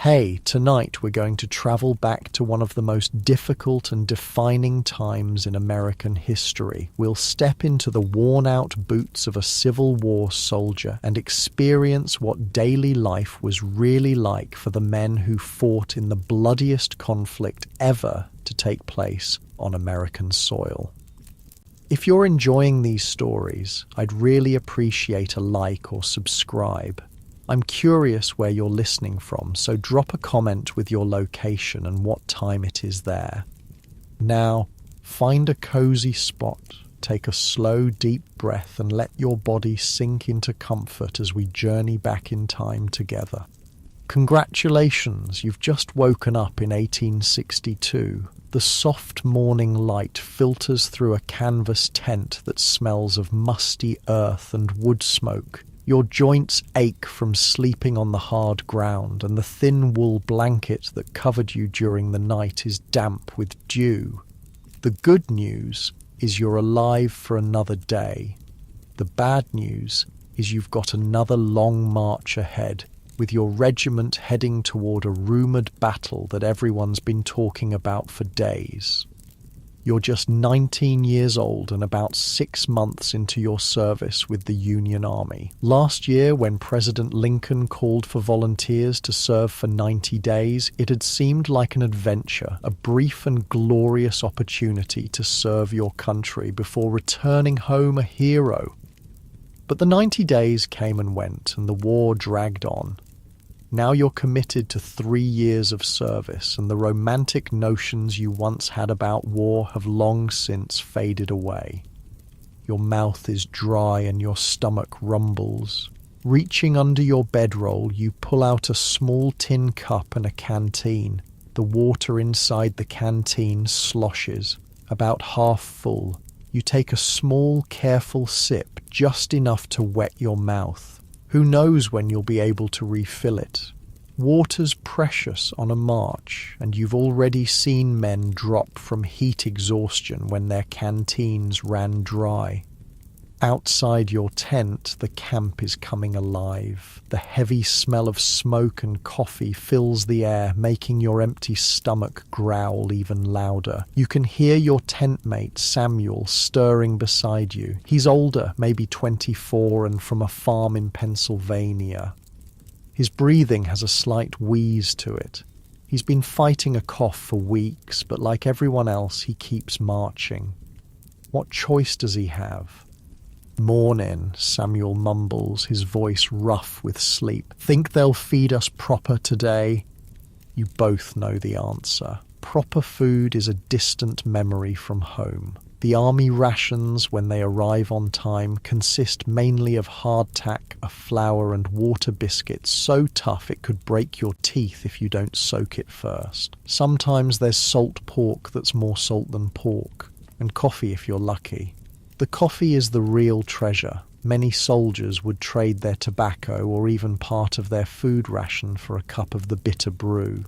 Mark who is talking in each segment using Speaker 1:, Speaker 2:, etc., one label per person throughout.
Speaker 1: Hey, tonight we're going to travel back to one of the most difficult and defining times in American history. We'll step into the worn-out boots of a Civil War soldier and experience what daily life was really like for the men who fought in the bloodiest conflict ever to take place on American soil. If you're enjoying these stories, I'd really appreciate a like or subscribe. I'm curious where you're listening from, so drop a comment with your location and what time it is there. Now, find a cozy spot, take a slow, deep breath, and let your body sink into comfort as we journey back in time together. Congratulations, you've just woken up in 1862. The soft morning light filters through a canvas tent that smells of musty earth and wood smoke. Your joints ache from sleeping on the hard ground, and the thin wool blanket that covered you during the night is damp with dew. The good news is you're alive for another day. The bad news is you've got another long march ahead, with your regiment heading toward a rumoured battle that everyone's been talking about for days. You're just 19 years old and about 6 months into your service with the Union Army. Last year, when President Lincoln called for volunteers to serve for 90 days, it had seemed like an adventure, a brief and glorious opportunity to serve your country before returning home a hero. But the 90 days came and went, and the war dragged on. Now you're committed to 3 years of service, and the romantic notions you once had about war have long since faded away. Your mouth is dry and your stomach rumbles. Reaching under your bedroll, you pull out a small tin cup and a canteen. The water inside the canteen sloshes, about half full. You take a small, careful sip, just enough to wet your mouth. Who knows when you'll be able to refill it? Water's precious on a march, and you've already seen men drop from heat exhaustion when their canteens ran dry. Outside your tent, the camp is coming alive. The heavy smell of smoke and coffee fills the air, making your empty stomach growl even louder. You can hear your tent mate, Samuel, stirring beside you. He's older, maybe 24, and from a farm in Pennsylvania. His breathing has a slight wheeze to it. He's been fighting a cough for weeks, but like everyone else, he keeps marching. What choice does he have? "Mornin'," Samuel mumbles, his voice rough with sleep. "Think they'll feed us proper today?" You both know the answer. Proper food is a distant memory from home. The army rations, when they arrive on time, consist mainly of hardtack, a flour and water biscuits so tough it could break your teeth if you don't soak it first. Sometimes there's salt pork that's more salt than pork, and coffee if you're lucky. The coffee is the real treasure. Many soldiers would trade their tobacco or even part of their food ration for a cup of the bitter brew.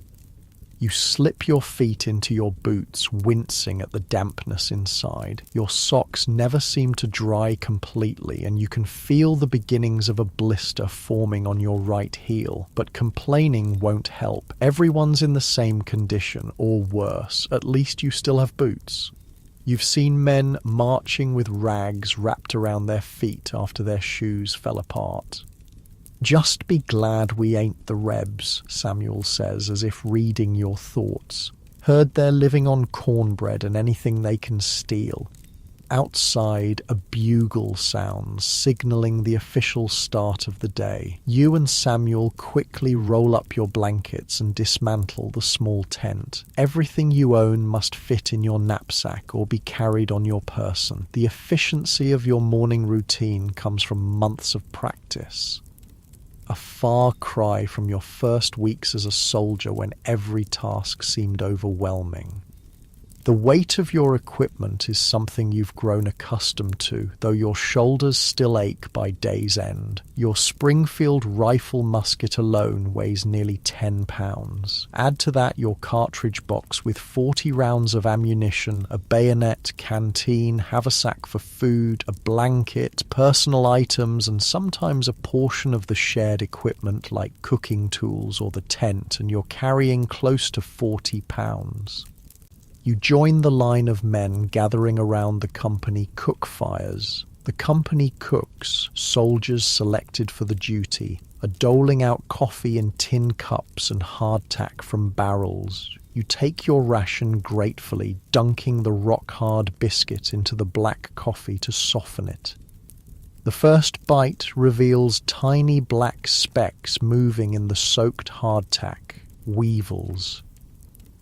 Speaker 1: You slip your feet into your boots, wincing at the dampness inside. Your socks never seem to dry completely, and you can feel the beginnings of a blister forming on your right heel. But complaining won't help. Everyone's in the same condition, or worse. At least you still have boots. You've seen men marching with rags wrapped around their feet after their shoes fell apart. "Just be glad we ain't the Rebs," Samuel says, as if reading your thoughts. "Heard they're living on cornbread and anything they can steal." Outside, a bugle sounds, signalling the official start of the day. You and Samuel quickly roll up your blankets and dismantle the small tent. Everything you own must fit in your knapsack or be carried on your person. The efficiency of your morning routine comes from months of practice. A far cry from your first weeks as a soldier when every task seemed overwhelming. The weight of your equipment is something you've grown accustomed to, though your shoulders still ache by day's end. Your Springfield rifle musket alone weighs nearly 10 pounds. Add to that your cartridge box with 40 rounds of ammunition, a bayonet, canteen, haversack for food, a blanket, personal items, and sometimes a portion of the shared equipment like cooking tools or the tent, and you're carrying close to 40 pounds. You join the line of men gathering around the company cook fires. The company cooks, soldiers selected for the duty, are doling out coffee in tin cups and hardtack from barrels. You take your ration gratefully, dunking the rock-hard biscuit into the black coffee to soften it. The first bite reveals tiny black specks moving in the soaked hardtack, weevils.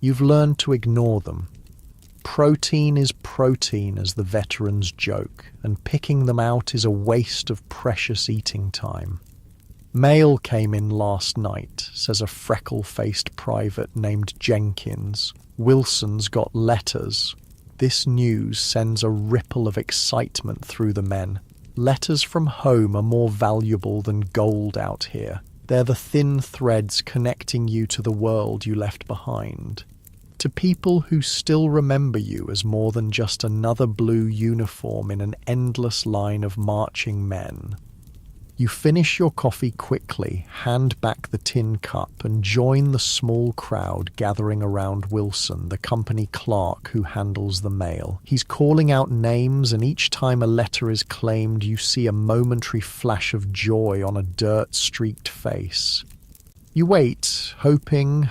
Speaker 1: You've learned to ignore them. Protein is protein, as the veterans joke, and picking them out is a waste of precious eating time. Mail came in last night, says a freckle-faced private named Jenkins. Wilson's got letters. This news sends a ripple of excitement through the men. Letters from home are more valuable than gold out here. They're the thin threads connecting you to the world you left behind. To people who still remember you as more than just another blue uniform in an endless line of marching men. You finish your coffee quickly, hand back the tin cup, and join the small crowd gathering around Wilson, the company clerk who handles the mail. He's calling out names, and each time a letter is claimed, you see a momentary flash of joy on a dirt-streaked face. You wait, hoping,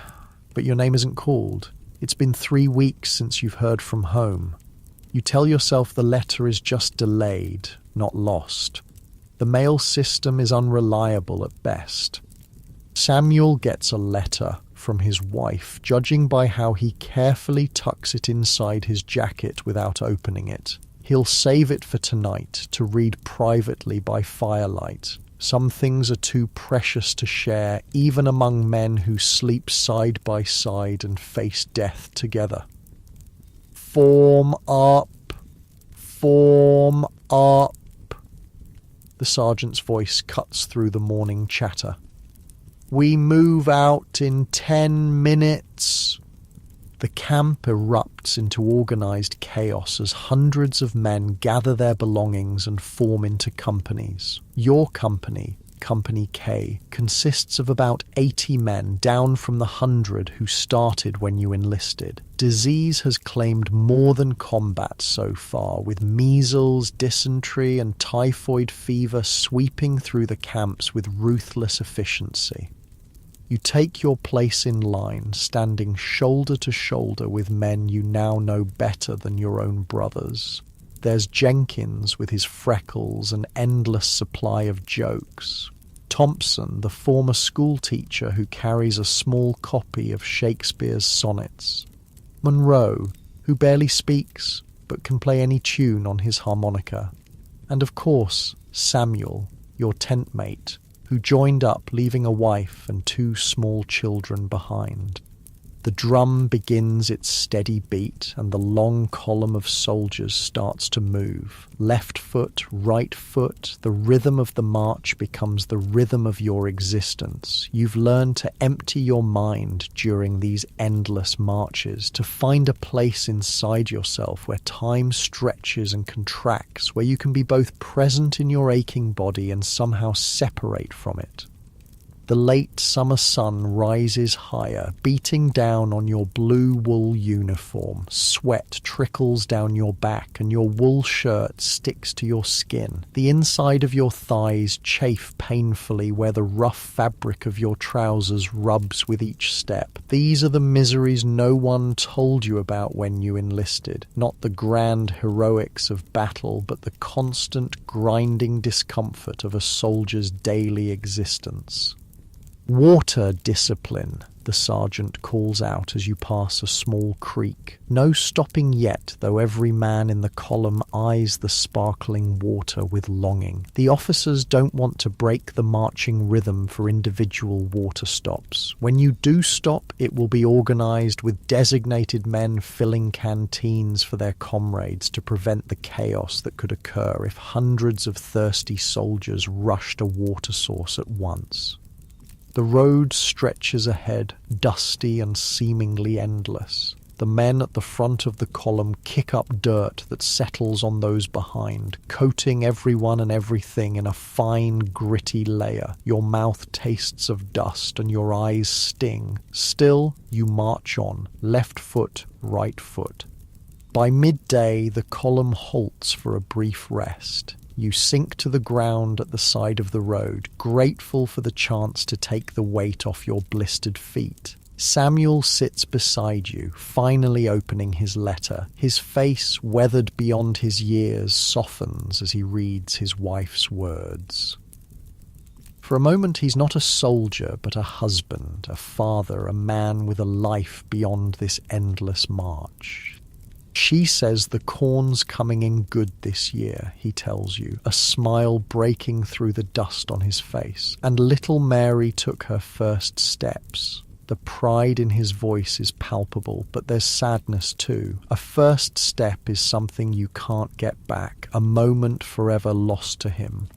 Speaker 1: but your name isn't called. It's been 3 weeks since you've heard from home. You tell yourself the letter is just delayed, not lost. The mail system is unreliable at best. Samuel gets a letter from his wife, judging by how he carefully tucks it inside his jacket without opening it. He'll save it for tonight to read privately by firelight. Some things are too precious to share, even among men who sleep side by side and face death together. Form up! Form up! The sergeant's voice cuts through the morning chatter. We move out in 10 minutes. The camp erupts into organised chaos as hundreds of men gather their belongings and form into companies. Your company, Company K, consists of about 80 men, down from the 100 who started when you enlisted. Disease has claimed more than combat so far, with measles, dysentery, and typhoid fever sweeping through the camps with ruthless efficiency. You take your place in line, standing shoulder to shoulder with men you now know better than your own brothers. There's Jenkins with his freckles and endless supply of jokes. Thompson, the former schoolteacher who carries a small copy of Shakespeare's sonnets. Monroe, who barely speaks but can play any tune on his harmonica. And of course, Samuel, your tent mate, who joined up, leaving a wife and 2 small children behind. The drum begins its steady beat, and the long column of soldiers starts to move. Left foot, right foot, the rhythm of the march becomes the rhythm of your existence. You've learned to empty your mind during these endless marches, to find a place inside yourself where time stretches and contracts, where you can be both present in your aching body and somehow separate from it. The late summer sun rises higher, beating down on your blue wool uniform. Sweat trickles down your back and your wool shirt sticks to your skin. The inside of your thighs chafe painfully where the rough fabric of your trousers rubs with each step. These are the miseries no one told you about when you enlisted. Not the grand heroics of battle, but the constant grinding discomfort of a soldier's daily existence. "Water discipline," the sergeant calls out as you pass a small creek. No stopping yet, though every man in the column eyes the sparkling water with longing. The officers don't want to break the marching rhythm for individual water stops. When you do stop, it will be organized with designated men filling canteens for their comrades to prevent the chaos that could occur if hundreds of thirsty soldiers rushed a water source at once. The road stretches ahead, dusty and seemingly endless. The men at the front of the column kick up dirt that settles on those behind, coating everyone and everything in a fine, gritty layer. Your mouth tastes of dust and your eyes sting. Still, you march on, left foot, right foot. By midday, the column halts for a brief rest. You sink to the ground at the side of the road, grateful for the chance to take the weight off your blistered feet. Samuel sits beside you, finally opening his letter. His face, weathered beyond his years, softens as he reads his wife's words. For a moment he's not a soldier, but a husband, a father, a man with a life beyond this endless march. She says the corn's coming in good this year, he tells you, a smile breaking through the dust on his face. And little Mary took her first steps. The pride in his voice is palpable, but there's sadness too. A first step is something you can't get back, a moment forever lost to him.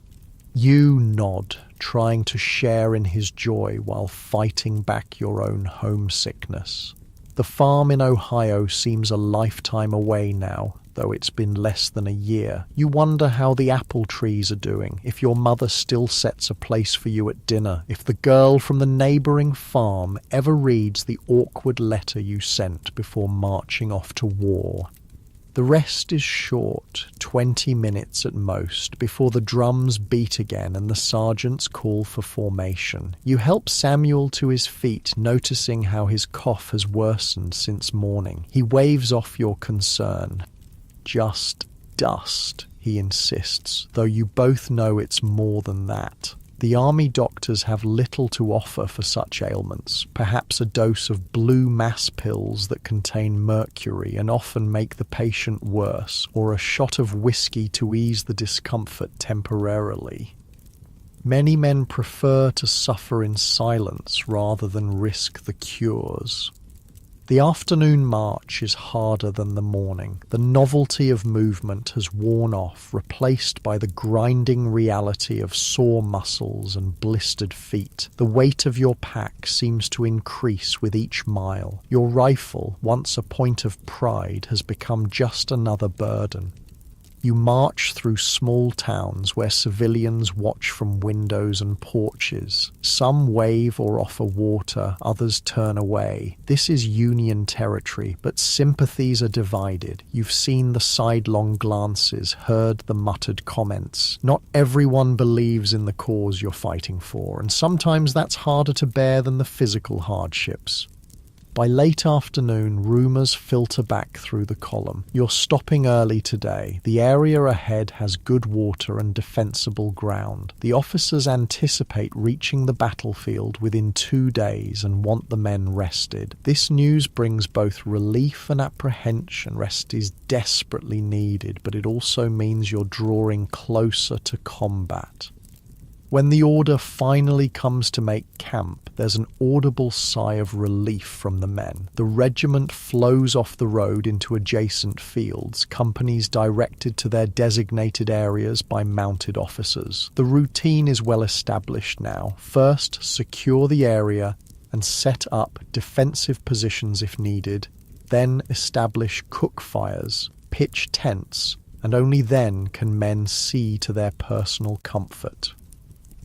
Speaker 1: You nod, trying to share in his joy while fighting back your own homesickness. The farm in Ohio seems a lifetime away now, though it's been less than a year. You wonder how the apple trees are doing, if your mother still sets a place for you at dinner, if the girl from the neighbouring farm ever reads the awkward letter you sent before marching off to war. The rest is short, 20 minutes at most, before the drums beat again and the sergeants call for formation. You help Samuel to his feet, noticing how his cough has worsened since morning. He waves off your concern. "Just dust," he insists, though you both know it's more than that. The army doctors have little to offer for such ailments, perhaps a dose of blue mass pills that contain mercury and often make the patient worse, or a shot of whiskey to ease the discomfort temporarily. Many men prefer to suffer in silence rather than risk the cures. The afternoon march is harder than the morning. The novelty of movement has worn off, replaced by the grinding reality of sore muscles and blistered feet. The weight of your pack seems to increase with each mile. Your rifle, once a point of pride, has become just another burden. You march through small towns where civilians watch from windows and porches. Some wave or offer water, others turn away. This is Union territory, but sympathies are divided. You've seen the sidelong glances, heard the muttered comments. Not everyone believes in the cause you're fighting for, and sometimes that's harder to bear than the physical hardships. By late afternoon, rumours filter back through the column. You're stopping early today. The area ahead has good water and defensible ground. The officers anticipate reaching the battlefield within 2 days and want the men rested. This news brings both relief and apprehension. Rest is desperately needed, but it also means you're drawing closer to combat. When the order finally comes to make camp, there's an audible sigh of relief from the men. The regiment flows off the road into adjacent fields, companies directed to their designated areas by mounted officers. The routine is well established now. First, secure the area and set up defensive positions if needed. Then establish cook fires, pitch tents, and only then can men see to their personal comfort.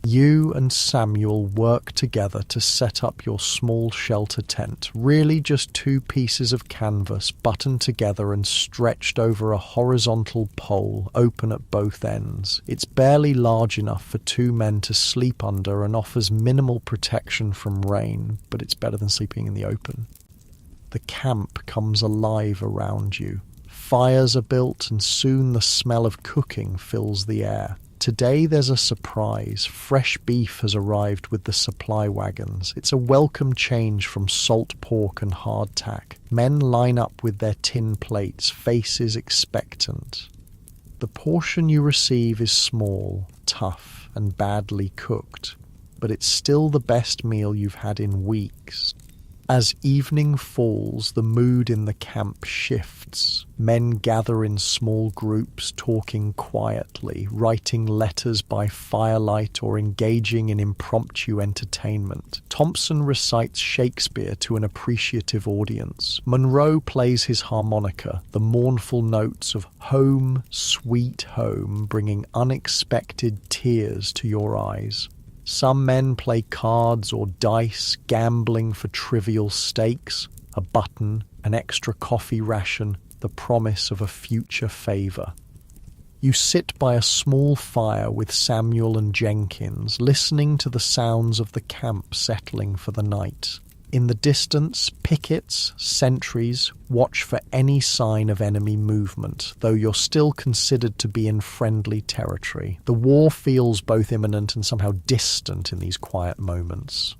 Speaker 1: You and Samuel work together to set up your small shelter tent, really just 2 pieces of canvas buttoned together and stretched over a horizontal pole open at both ends. It's barely large enough for 2 men to sleep under and offers minimal protection from rain, but it's better than sleeping in the open. The camp comes alive around you. Fires are built and soon the smell of cooking fills the air. Today there's a surprise. Fresh beef has arrived with the supply wagons. It's a welcome change from salt pork and hardtack. Men line up with their tin plates, faces expectant. The portion you receive is small, tough, and badly cooked, but it's still the best meal you've had in weeks. As evening falls, the mood in the camp shifts. Men gather in small groups, talking quietly, writing letters by firelight or engaging in impromptu entertainment. Thompson recites Shakespeare to an appreciative audience. Monroe plays his harmonica, the mournful notes of Home, Sweet Home, bringing unexpected tears to your eyes. Some men play cards or dice, gambling for trivial stakes, a button, an extra coffee ration, the promise of a future favor. You sit by a small fire with Samuel and Jenkins, listening to the sounds of the camp settling for the night. In the distance, pickets, sentries, watch for any sign of enemy movement, though you're still considered to be in friendly territory. The war feels both imminent and somehow distant in these quiet moments.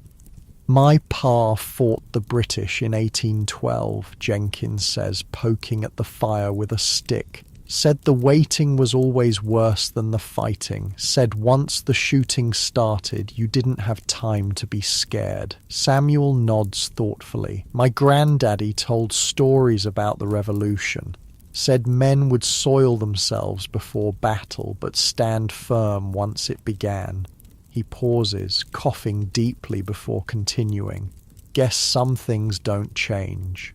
Speaker 1: My pa fought the British in 1812, Jenkins says, poking at the fire with a stick. Said the waiting was always worse than the fighting. Said once the shooting started, you didn't have time to be scared. Samuel nods thoughtfully. My granddaddy told stories about the revolution. Said men would soil themselves before battle, but stand firm once it began. He pauses, coughing deeply before continuing. Guess some things don't change.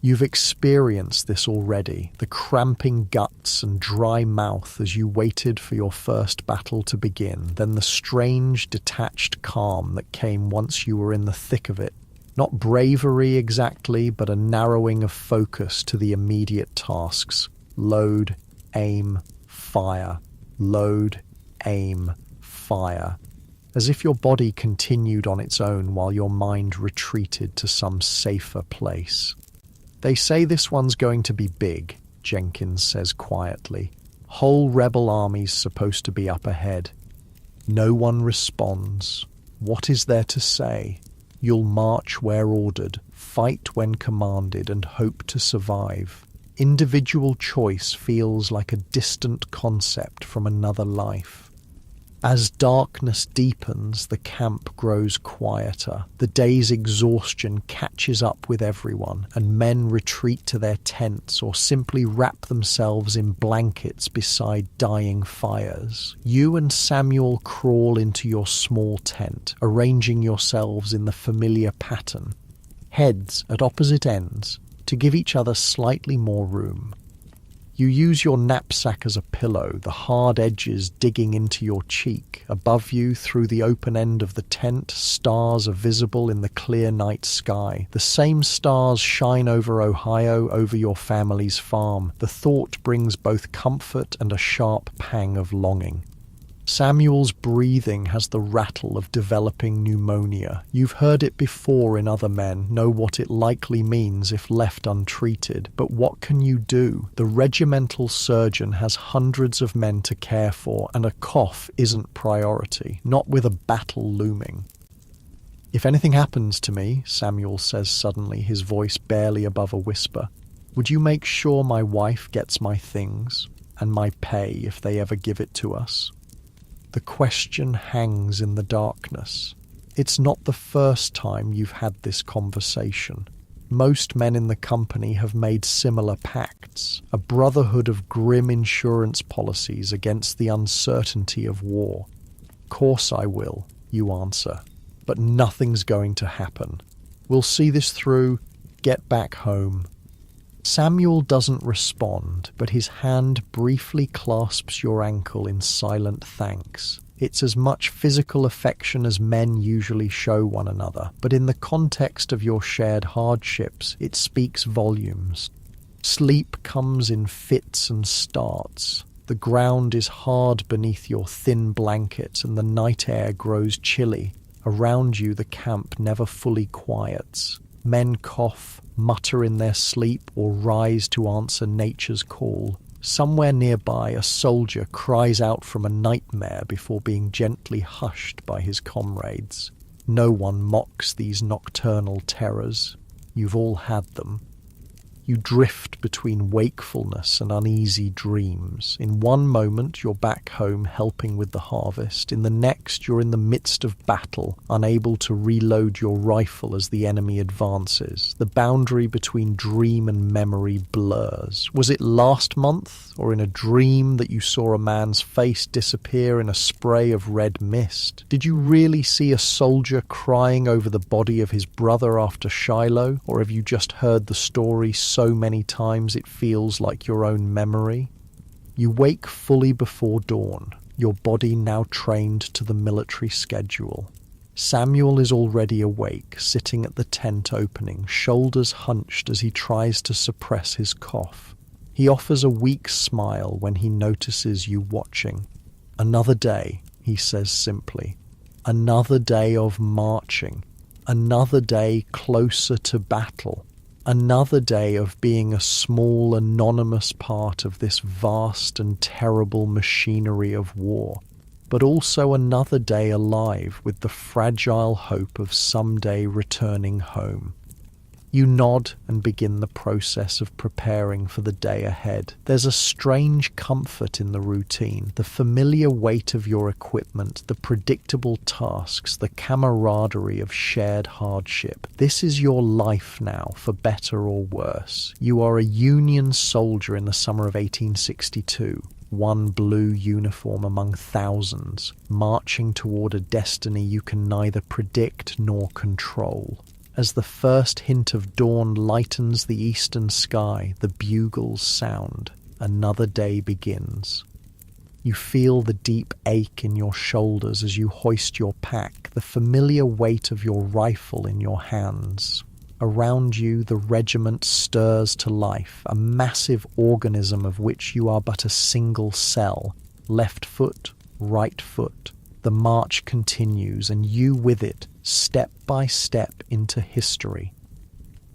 Speaker 1: You've experienced this already, the cramping guts and dry mouth as you waited for your first battle to begin, then the strange, detached calm that came once you were in the thick of it. Not bravery exactly, but a narrowing of focus to the immediate tasks. Load, aim, fire. Load, aim, fire. As if your body continued on its own while your mind retreated to some safer place. They say this one's going to be big, Jenkins says quietly. Whole rebel army's supposed to be up ahead. No one responds. What is there to say? You'll march where ordered, fight when commanded, and hope to survive. Individual choice feels like a distant concept from another life. As darkness deepens, the camp grows quieter. The day's exhaustion catches up with everyone, and men retreat to their tents or simply wrap themselves in blankets beside dying fires. You and Samuel crawl into your small tent, arranging yourselves in the familiar pattern. Heads at opposite ends, to give each other slightly more room. You use your knapsack as a pillow, the hard edges digging into your cheek. Above you, through the open end of the tent, stars are visible in the clear night sky. The same stars shine over Ohio, over your family's farm. The thought brings both comfort and a sharp pang of longing. Samuel's breathing has the rattle of developing pneumonia. You've heard it before in other men, know what it likely means if left untreated. But what can you do? The regimental surgeon has hundreds of men to care for, and a cough isn't priority, not with a battle looming. If anything happens to me, Samuel says suddenly, his voice barely above a whisper, would you make sure my wife gets my things, and my pay if they ever give it to us? The question hangs in the darkness. It's not the first time you've had this conversation. Most men in the company have made similar pacts, a brotherhood of grim insurance policies against the uncertainty of war. Course I will, you answer, but nothing's going to happen. We'll see this through, get back home. Samuel doesn't respond, but his hand briefly clasps your ankle in silent thanks. It's as much physical affection as men usually show one another, but in the context of your shared hardships, it speaks volumes. Sleep comes in fits and starts. The ground is hard beneath your thin blanket, and the night air grows chilly. Around you, the camp never fully quiets. Men cough, mutter in their sleep, or rise to answer nature's call. Somewhere nearby, a soldier cries out from a nightmare before being gently hushed by his comrades. No one mocks these nocturnal terrors. You've all had them. You drift between wakefulness and uneasy dreams. In one moment, you're back home helping with the harvest. In the next, you're in the midst of battle, unable to reload your rifle as the enemy advances. The boundary between dream and memory blurs. Was it last month, or in a dream, that you saw a man's face disappear in a spray of red mist? Did you really see a soldier crying over the body of his brother after Shiloh, or have you just heard the story so many times it feels like your own memory? You wake fully before dawn, your body now trained to the military schedule. Samuel is already awake, sitting at the tent opening, shoulders hunched as he tries to suppress his cough. He offers a weak smile when he notices you watching. "Another day," he says simply. "Another day of marching. Another day closer to battle. Another day of being a small, anonymous part of this vast and terrible machinery of war, but also another day alive with the fragile hope of someday returning home." You nod and begin the process of preparing for the day ahead. There's a strange comfort in the routine, the familiar weight of your equipment, the predictable tasks, the camaraderie of shared hardship. This is your life now, for better or worse. You are a Union soldier in the summer of 1862. One blue uniform among thousands, marching toward a destiny you can neither predict nor control. As the first hint of dawn lightens the eastern sky, the bugles sound. Another day begins. You feel the deep ache in your shoulders as you hoist your pack, the familiar weight of your rifle in your hands. Around you, the regiment stirs to life, a massive organism of which you are but a single cell. Left foot, right foot. The march continues, and you with it, step by step into history.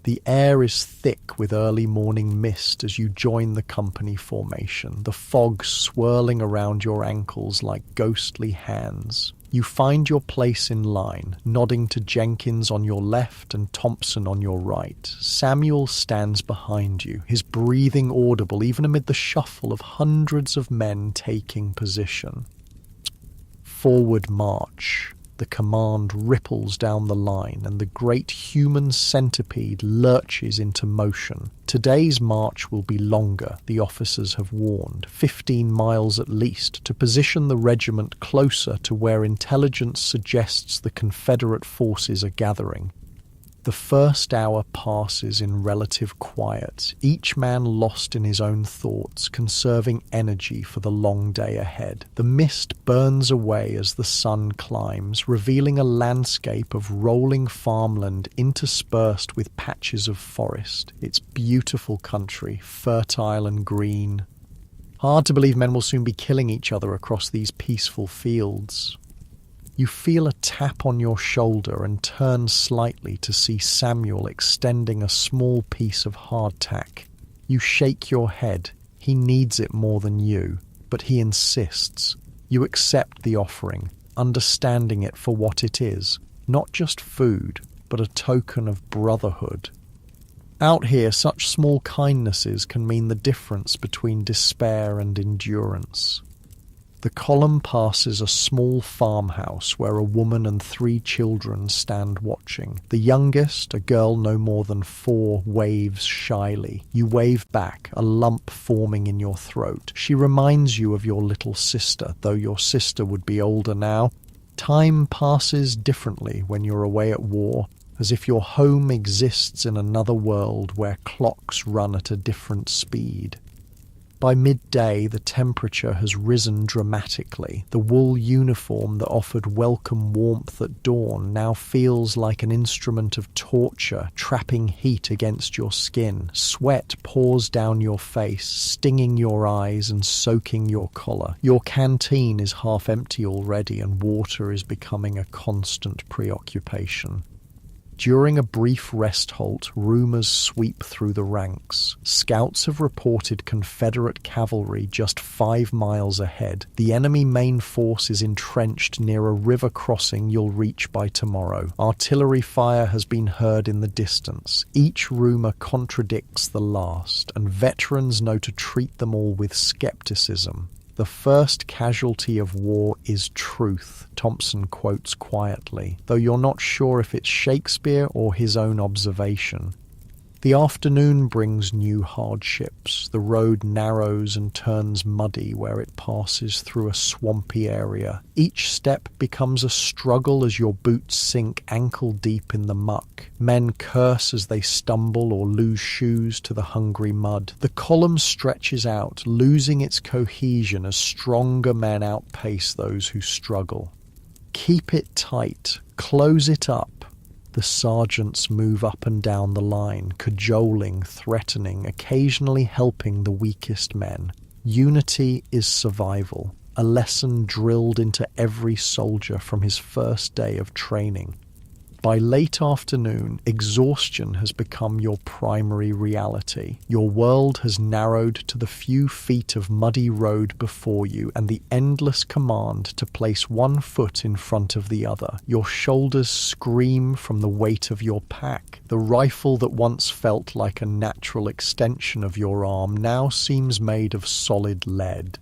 Speaker 1: The air is thick with early morning mist as you join the company formation, the fog swirling around your ankles like ghostly hands. You find your place in line, nodding to Jenkins on your left and Thompson on your right. Samuel stands behind you, his breathing audible even amid the shuffle of hundreds of men taking position. Forward march. The command ripples down the line and the great human centipede lurches into motion. Today's march will be longer, the officers have warned, 15 miles at least, to position the regiment closer to where intelligence suggests the Confederate forces are gathering. The first hour passes in relative quiet, each man lost in his own thoughts, conserving energy for the long day ahead. The mist burns away as the sun climbs, revealing a landscape of rolling farmland interspersed with patches of forest. It's beautiful country, fertile and green. Hard to believe men will soon be killing each other across these peaceful fields. You feel a tap on your shoulder and turn slightly to see Samuel extending a small piece of hardtack. You shake your head. He needs it more than you, but he insists. You accept the offering, understanding it for what it is, not just food, but a token of brotherhood. Out here, such small kindnesses can mean the difference between despair and endurance. The column passes a small farmhouse where a woman and 3 children stand watching. The youngest, a girl no more than 4, waves shyly. You wave back, a lump forming in your throat. She reminds you of your little sister, though your sister would be older now. Time passes differently when you're away at war, as if your home exists in another world where clocks run at a different speed. By midday, the temperature has risen dramatically. The wool uniform that offered welcome warmth at dawn now feels like an instrument of torture, trapping heat against your skin. Sweat pours down your face, stinging your eyes and soaking your collar. Your canteen is half empty already, and water is becoming a constant preoccupation. During a brief rest halt, rumors sweep through the ranks. Scouts have reported Confederate cavalry just 5 miles ahead. The enemy main force is entrenched near a river crossing you'll reach by tomorrow. Artillery fire has been heard in the distance. Each rumor contradicts the last, and veterans know to treat them all with skepticism. "The first casualty of war is truth," Thompson quotes quietly, though you're not sure if it's Shakespeare or his own observation. The afternoon brings new hardships. The road narrows and turns muddy where it passes through a swampy area. Each step becomes a struggle as your boots sink ankle-deep in the muck. Men curse as they stumble or lose shoes to the hungry mud. The column stretches out, losing its cohesion as stronger men outpace those who struggle. "Keep it tight. Close it up." The sergeants move up and down the line, cajoling, threatening, occasionally helping the weakest men. Unity is survival, a lesson drilled into every soldier from his first day of training. By late afternoon, exhaustion has become your primary reality. Your world has narrowed to the few feet of muddy road before you and the endless command to place one foot in front of the other. Your shoulders scream from the weight of your pack. The rifle that once felt like a natural extension of your arm now seems made of solid lead.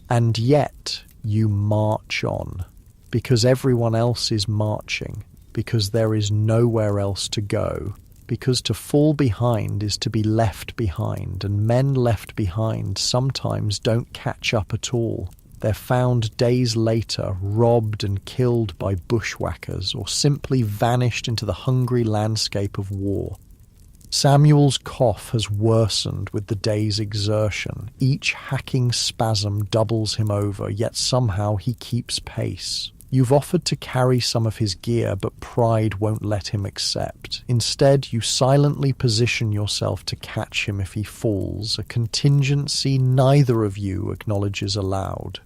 Speaker 1: And yet, you march on, because everyone else is marching. Because there is nowhere else to go, because to fall behind is to be left behind, and men left behind sometimes don't catch up at all. They're found days later, robbed and killed by bushwhackers, or simply vanished into the hungry landscape of war. Samuel's cough has worsened with the day's exertion. Each hacking spasm doubles him over, yet somehow he keeps pace. You've offered to carry some of his gear, but pride won't let him accept. Instead, you silently position yourself to catch him if he falls, a contingency neither of you acknowledges aloud.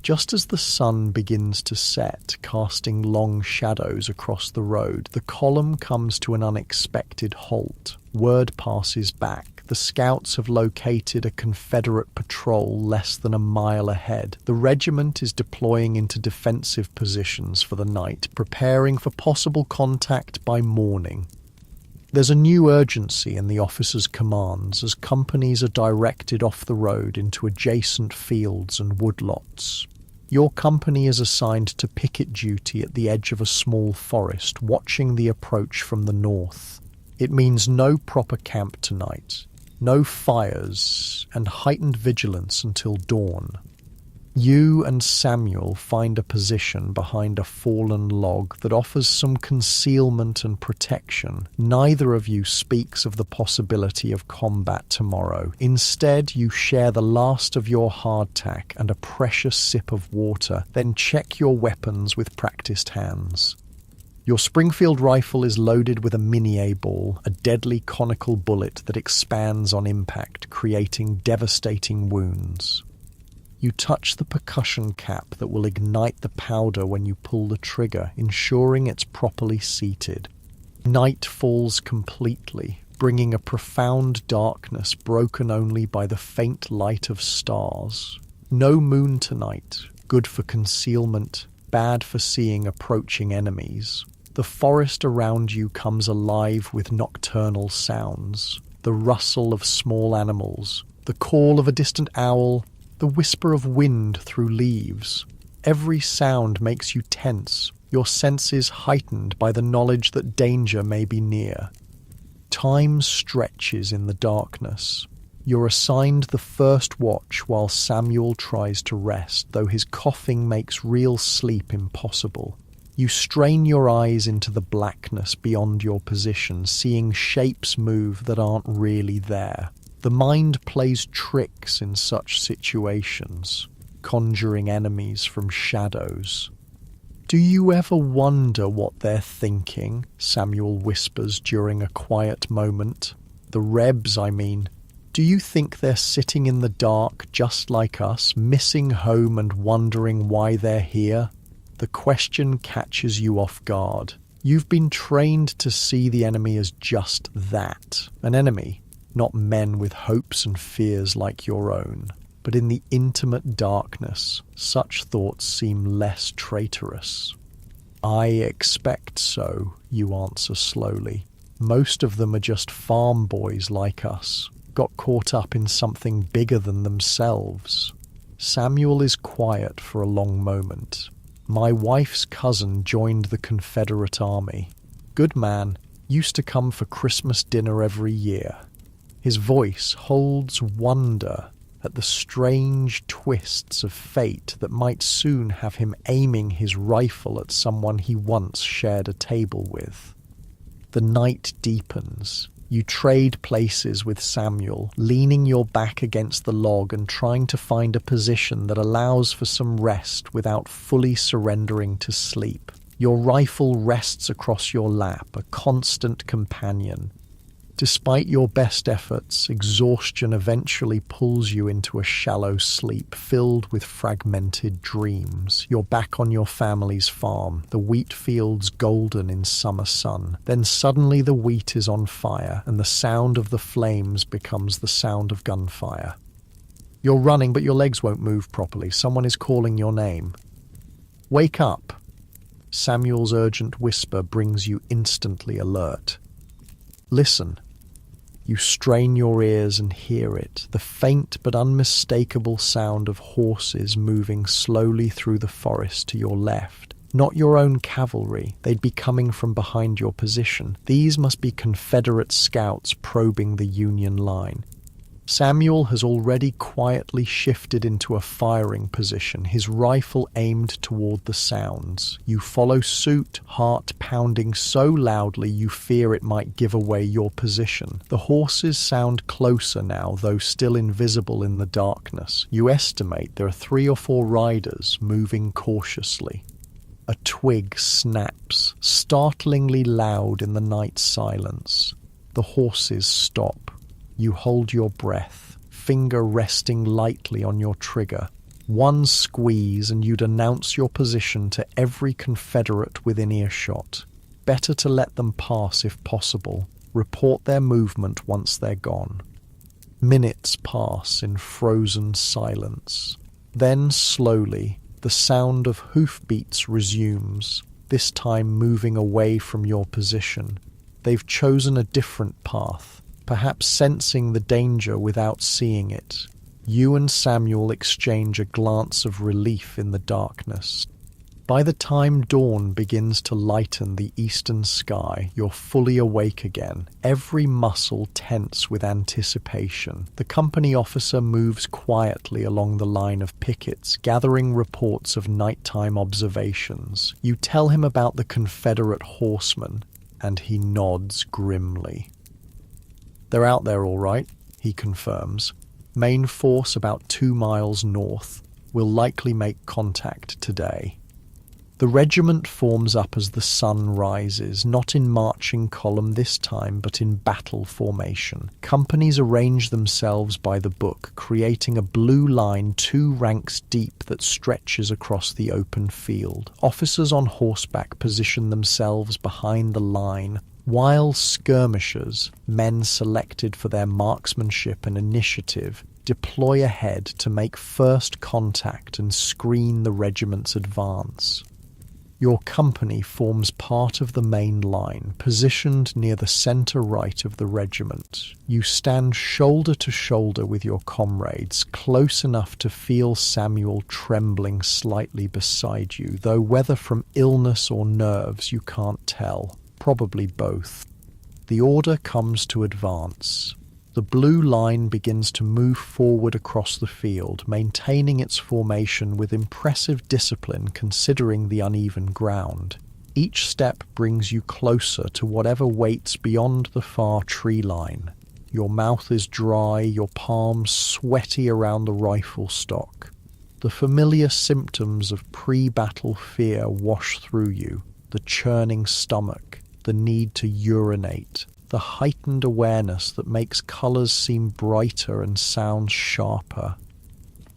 Speaker 1: Just as the sun begins to set, casting long shadows across the road, the column comes to an unexpected halt. Word passes back. The scouts have located a Confederate patrol less than a mile ahead. The regiment is deploying into defensive positions for the night, preparing for possible contact by morning. There's a new urgency in the officers' commands as companies are directed off the road into adjacent fields and woodlots. Your company is assigned to picket duty at the edge of a small forest, watching the approach from the north. It means no proper camp tonight, no fires, and heightened vigilance until dawn. You and Samuel find a position behind a fallen log that offers some concealment and protection. Neither of you speaks of the possibility of combat tomorrow. Instead, you share the last of your hardtack and a precious sip of water, then check your weapons with practiced hands. Your Springfield rifle is loaded with a mini-A ball, a deadly conical bullet that expands on impact, creating devastating wounds. You touch the percussion cap that will ignite the powder when you pull the trigger, ensuring it's properly seated. Night falls completely, bringing a profound darkness broken only by the faint light of stars. No moon tonight, good for concealment, bad for seeing approaching enemies. The forest around you comes alive with nocturnal sounds, the rustle of small animals, the call of a distant owl, the whisper of wind through leaves. Every sound makes you tense, your senses heightened by the knowledge that danger may be near. Time stretches in the darkness. You're assigned the first watch while Samuel tries to rest, though his coughing makes real sleep impossible. You strain your eyes into the blackness beyond your position, seeing shapes move that aren't really there. The mind plays tricks in such situations, conjuring enemies from shadows. "Do you ever wonder what they're thinking?" Samuel whispers during a quiet moment. "The Rebs, I mean. Do you think they're sitting in the dark just like us, missing home and wondering why they're here?" The question catches you off guard. You've been trained to see the enemy as just that, an enemy, not men with hopes and fears like your own. But in the intimate darkness, such thoughts seem less traitorous. I expect so, you answer slowly. Most of them are just farm boys like us, got caught up in something bigger than themselves. Samuel is quiet for a long moment. My wife's cousin joined the Confederate Army. Good man, used to come for Christmas dinner every year. His voice holds wonder at the strange twists of fate that might soon have him aiming his rifle at someone he once shared a table with. The night deepens. You trade places with Samuel, leaning your back against the log and trying to find a position that allows for some rest without fully surrendering to sleep. Your rifle rests across your lap, a constant companion. Despite your best efforts, exhaustion eventually pulls you into a shallow sleep filled with fragmented dreams. You're back on your family's farm, the wheat fields golden in summer sun. Then suddenly the wheat is on fire, and the sound of the flames becomes the sound of gunfire. You're running, but your legs won't move properly. Someone is calling your name. Wake up! Samuel's urgent whisper brings you instantly alert. Listen. You strain your ears and hear it, the faint but unmistakable sound of horses moving slowly through the forest to your left. Not your own cavalry, they'd be coming from behind your position. These must be Confederate scouts probing the Union line. Samuel has already quietly shifted into a firing position, his rifle aimed toward the sounds. You follow suit, heart pounding so loudly you fear it might give away your position. The horses sound closer now, though still invisible in the darkness. You estimate there are 3 or 4 riders moving cautiously. A twig snaps, startlingly loud in the night silence. The horses stop. You hold your breath, finger resting lightly on your trigger. One squeeze and you'd announce your position to every Confederate within earshot. Better to let them pass if possible. Report their movement once they're gone. Minutes pass in frozen silence. Then slowly, the sound of hoofbeats resumes, this time moving away from your position. They've chosen a different path. Perhaps sensing the danger without seeing it. You and Samuel exchange a glance of relief in the darkness. By the time dawn begins to lighten the eastern sky, you're fully awake again, every muscle tense with anticipation. The company officer moves quietly along the line of pickets, gathering reports of nighttime observations. You tell him about the Confederate horsemen, and he nods grimly. They're out there all right, he confirms. Main force about 2 miles north. Will likely make contact today. The regiment forms up as the sun rises, not in marching column this time, but in battle formation. Companies arrange themselves by the book, creating a blue line 2 ranks deep that stretches across the open field. Officers on horseback position themselves behind the line, while skirmishers, men selected for their marksmanship and initiative, deploy ahead to make first contact and screen the regiment's advance. Your company forms part of the main line, positioned near the center right of the regiment. You stand shoulder to shoulder with your comrades, close enough to feel Samuel trembling slightly beside you, though whether from illness or nerves you can't tell. Probably both. The order comes to advance. The blue line begins to move forward across the field, maintaining its formation with impressive discipline considering the uneven ground. Each step brings you closer to whatever waits beyond the far tree line. Your mouth is dry, your palms sweaty around the rifle stock. The familiar symptoms of pre-battle fear wash through you, the churning stomach, the need to urinate, the heightened awareness that makes colours seem brighter and sounds sharper.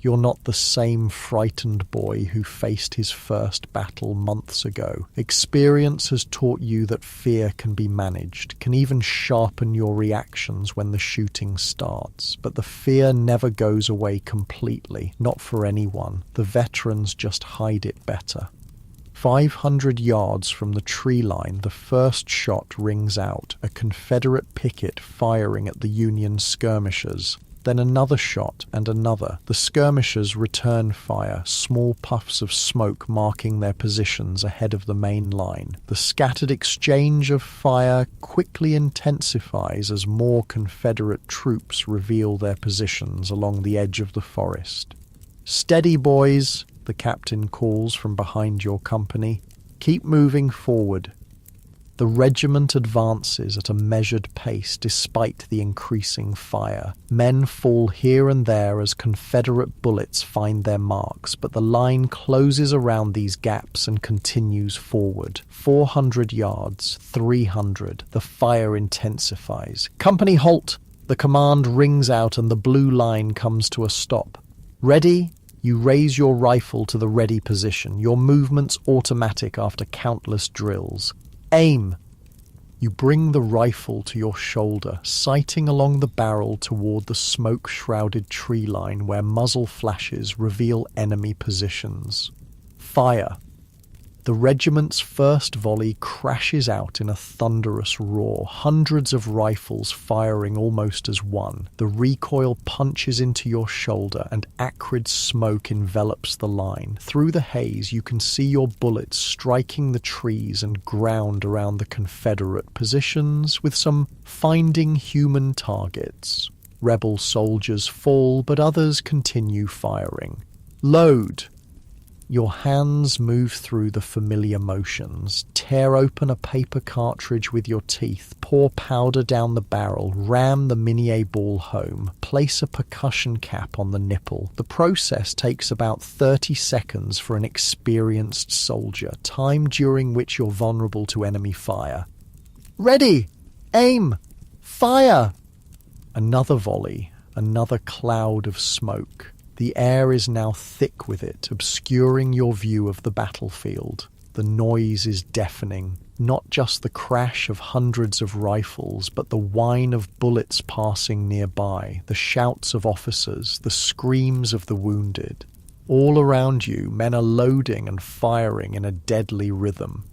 Speaker 1: You're not the same frightened boy who faced his first battle months ago. Experience has taught you that fear can be managed, can even sharpen your reactions when the shooting starts. But the fear never goes away completely, not for anyone. The veterans just hide it better. 500 yards from the tree line, the first shot rings out, a Confederate picket firing at the Union skirmishers. Then another shot and another. The skirmishers return fire, small puffs of smoke marking their positions ahead of the main line. The scattered exchange of fire quickly intensifies as more Confederate troops reveal their positions along the edge of the forest. "Steady, boys," the captain calls from behind your company. "Keep moving forward." The regiment advances at a measured pace despite the increasing fire. Men fall here and there as Confederate bullets find their marks, but the line closes around these gaps and continues forward. 400 yards, 300. The fire intensifies. "Company, halt!" The command rings out and the blue line comes to a stop. "Ready?" You raise your rifle to the ready position, your movements automatic after countless drills. "Aim!" You bring the rifle to your shoulder, sighting along the barrel toward the smoke-shrouded tree line where muzzle flashes reveal enemy positions. Fire! The regiment's first volley crashes out in a thunderous roar, hundreds of rifles firing almost as one. The recoil punches into your shoulder and acrid smoke envelops the line. Through the haze, you can see your bullets striking the trees and ground around the Confederate positions, with some finding human targets. Rebel soldiers fall, but others continue firing. Load! Your hands move through the familiar motions. Tear open a paper cartridge with your teeth, pour powder down the barrel, ram the minié ball home, place a percussion cap on the nipple. The process takes about 30 seconds for an experienced soldier, time during which you're vulnerable to enemy fire. "Ready! Aim! Fire!" Another volley, another cloud of smoke. The air is now thick with it, obscuring your view of the battlefield. The noise is deafening, not just the crash of hundreds of rifles, but the whine of bullets passing nearby, the shouts of officers, the screams of the wounded. All around you, men are loading and firing in a deadly rhythm.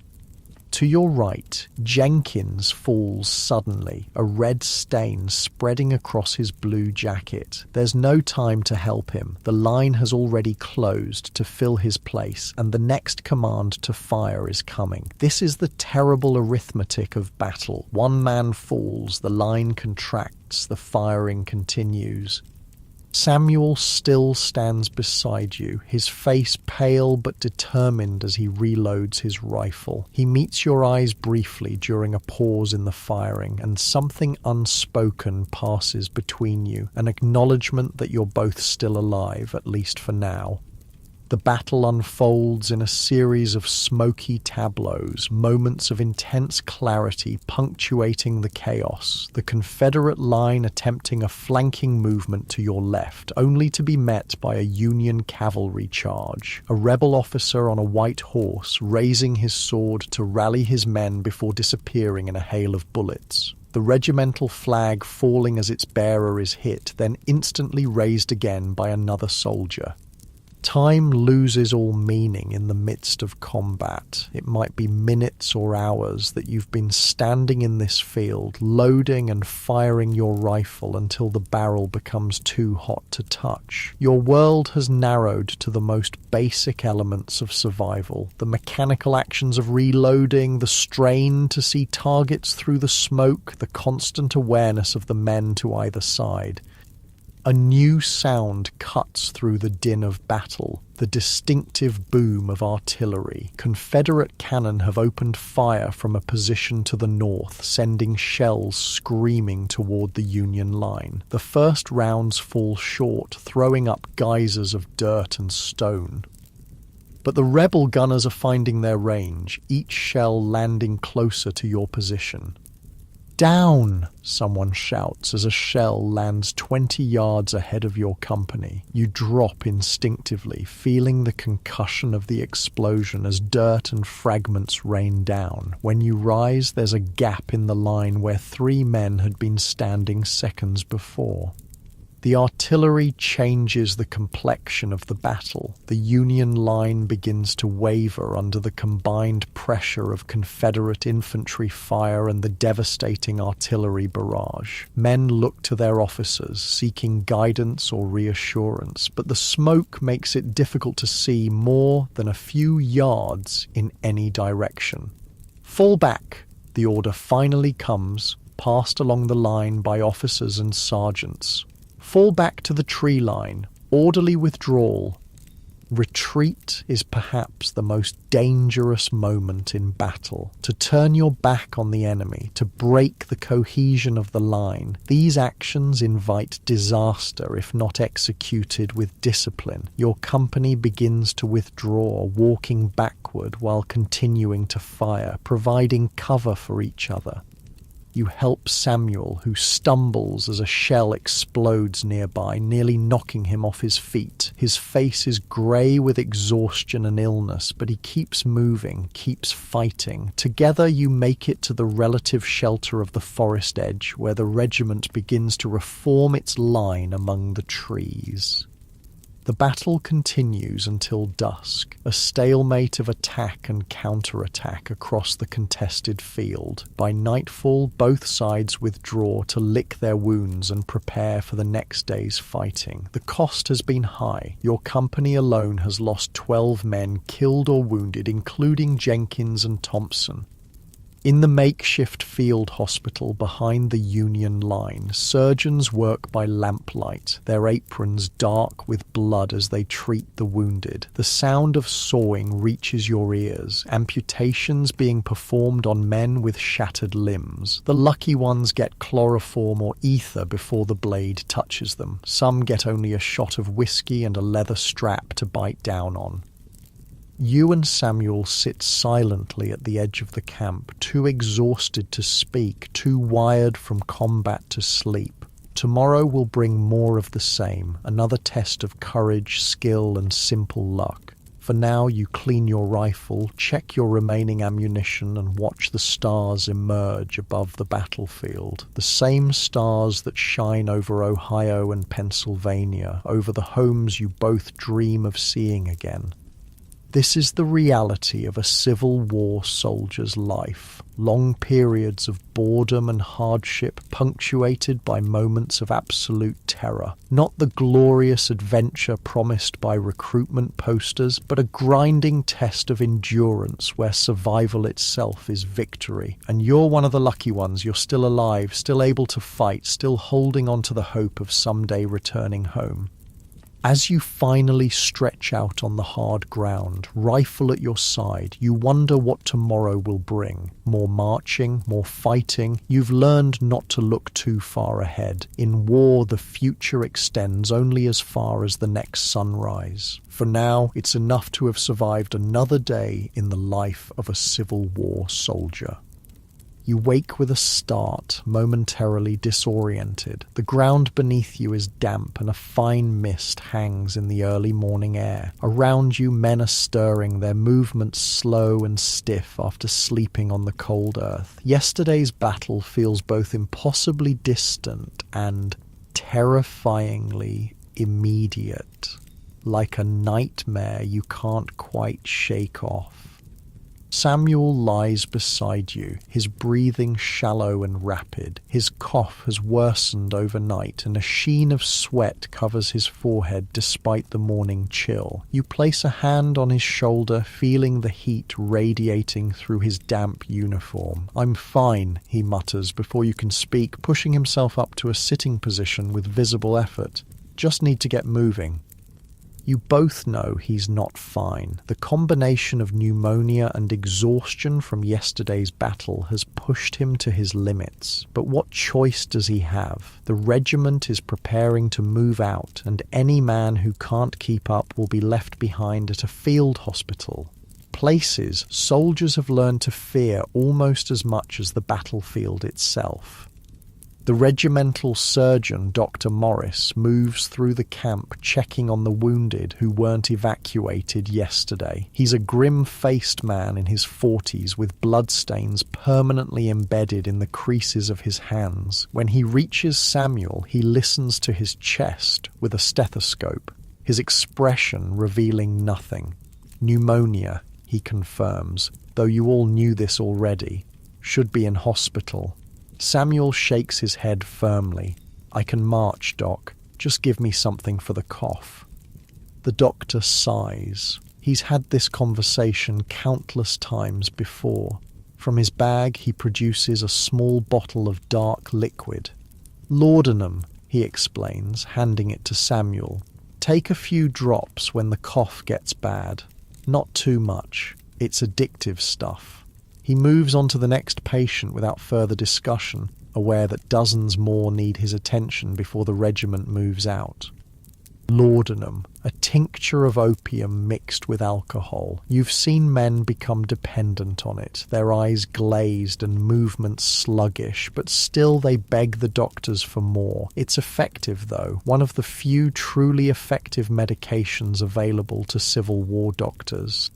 Speaker 1: To your right, Jenkins falls suddenly, a red stain spreading across his blue jacket. There's no time to help him. The line has already closed to fill his place, and the next command to fire is coming. This is the terrible arithmetic of battle. One man falls, the line contracts, the firing continues. Samuel still stands beside you, his face pale but determined as he reloads his rifle. He meets your eyes briefly during a pause in the firing, and something unspoken passes between you, an acknowledgement that you're both still alive, at least for now. The battle unfolds in a series of smoky tableaus, moments of intense clarity punctuating the chaos, the Confederate line attempting a flanking movement to your left, only to be met by a Union cavalry charge, a rebel officer on a white horse raising his sword to rally his men before disappearing in a hail of bullets. The regimental flag falling as its bearer is hit, then instantly raised again by another soldier. Time loses all meaning in the midst of combat. It might be minutes or hours that you've been standing in this field, loading and firing your rifle until the barrel becomes too hot to touch. Your world has narrowed to the most basic elements of survival, the mechanical actions of reloading, the strain to see targets through the smoke, the constant awareness of the men to either side. A new sound cuts through the din of battle, the distinctive boom of artillery. Confederate cannon have opened fire from a position to the north, sending shells screaming toward the Union line. The first rounds fall short, throwing up geysers of dirt and stone. But the rebel gunners are finding their range, each shell landing closer to your position. Down, someone shouts as a shell lands 20 yards ahead of your company. You drop instinctively, feeling the concussion of the explosion as dirt and fragments rain down. When you rise, there's a gap in the line where 3 men had been standing seconds before. The artillery changes the complexion of the battle. The Union line begins to waver under the combined pressure of Confederate infantry fire and the devastating artillery barrage. Men look to their officers, seeking guidance or reassurance, but the smoke makes it difficult to see more than a few yards in any direction. Fall back! The order finally comes, passed along the line by officers and sergeants. Fall back to the tree line, orderly withdrawal. Retreat is perhaps the most dangerous moment in battle. To turn your back on the enemy, to break the cohesion of the line. These actions invite disaster if not executed with discipline. Your company begins to withdraw, walking backward while continuing to fire, providing cover for each other. You help Samuel, who stumbles as a shell explodes nearby, nearly knocking him off his feet. His face is grey with exhaustion and illness, but he keeps moving, keeps fighting. Together you make it to the relative shelter of the forest edge, where the regiment begins to reform its line among the trees. The battle continues until dusk, a stalemate of attack and counterattack across the contested field. By nightfall, both sides withdraw to lick their wounds and prepare for the next day's fighting. The cost has been high. Your company alone has lost 12 men killed or wounded, including Jenkins and Thompson. In the makeshift field hospital behind the Union line, surgeons work by lamplight, their aprons dark with blood as they treat the wounded. The sound of sawing reaches your ears, amputations being performed on men with shattered limbs. The lucky ones get chloroform or ether before the blade touches them. Some get only a shot of whiskey and a leather strap to bite down on. You and Samuel sit silently at the edge of the camp, too exhausted to speak, too wired from combat to sleep. Tomorrow will bring more of the same, another test of courage, skill, and simple luck. For now, you clean your rifle, check your remaining ammunition, and watch the stars emerge above the battlefield. The same stars that shine over Ohio and Pennsylvania, over the homes you both dream of seeing again. This is the reality of a Civil War soldier's life. Long periods of boredom and hardship punctuated by moments of absolute terror. Not the glorious adventure promised by recruitment posters, but a grinding test of endurance where survival itself is victory. And you're one of the lucky ones. You're still alive, still able to fight, still holding on to the hope of someday returning home. As you finally stretch out on the hard ground, rifle at your side, you wonder what tomorrow will bring. More marching, more fighting. You've learned not to look too far ahead. In war, the future extends only as far as the next sunrise. For now, it's enough to have survived another day in the life of a Civil War soldier. You wake with a start, momentarily disoriented. The ground beneath you is damp and a fine mist hangs in the early morning air. Around you, men are stirring, their movements slow and stiff after sleeping on the cold earth. Yesterday's battle feels both impossibly distant and terrifyingly immediate, like a nightmare you can't quite shake off. Samuel lies beside you, his breathing shallow and rapid. His cough has worsened overnight, and a sheen of sweat covers his forehead despite the morning chill. You place a hand on his shoulder, feeling the heat radiating through his damp uniform. "I'm fine," he mutters before you can speak, pushing himself up to a sitting position with visible effort. "Just need to get moving." You both know he's not fine. The combination of pneumonia and exhaustion from yesterday's battle has pushed him to his limits. But what choice does he have? The regiment is preparing to move out, and any man who can't keep up will be left behind at a field hospital. Places soldiers have learned to fear almost as much as the battlefield itself. The regimental surgeon, Dr. Morris, moves through the camp checking on the wounded who weren't evacuated yesterday. He's a grim-faced man in his 40s with bloodstains permanently embedded in the creases of his hands. When he reaches Samuel, he listens to his chest with a stethoscope, his expression revealing nothing. Pneumonia, he confirms, though you all knew this already. Should be in hospital. Samuel shakes his head firmly. I can march, Doc. Just give me something for the cough. The doctor sighs. He's had this conversation countless times before. From his bag he produces a small bottle of dark liquid. Laudanum, he explains, handing it to Samuel. Take a few drops when the cough gets bad. Not too much. It's addictive stuff. He moves on to the next patient without further discussion, aware that dozens more need his attention before the regiment moves out. Laudanum, a tincture of opium mixed with alcohol. You've seen men become dependent on it, their eyes glazed and movements sluggish, but still they beg the doctors for more. It's effective, though, one of the few truly effective medications available to Civil War doctors.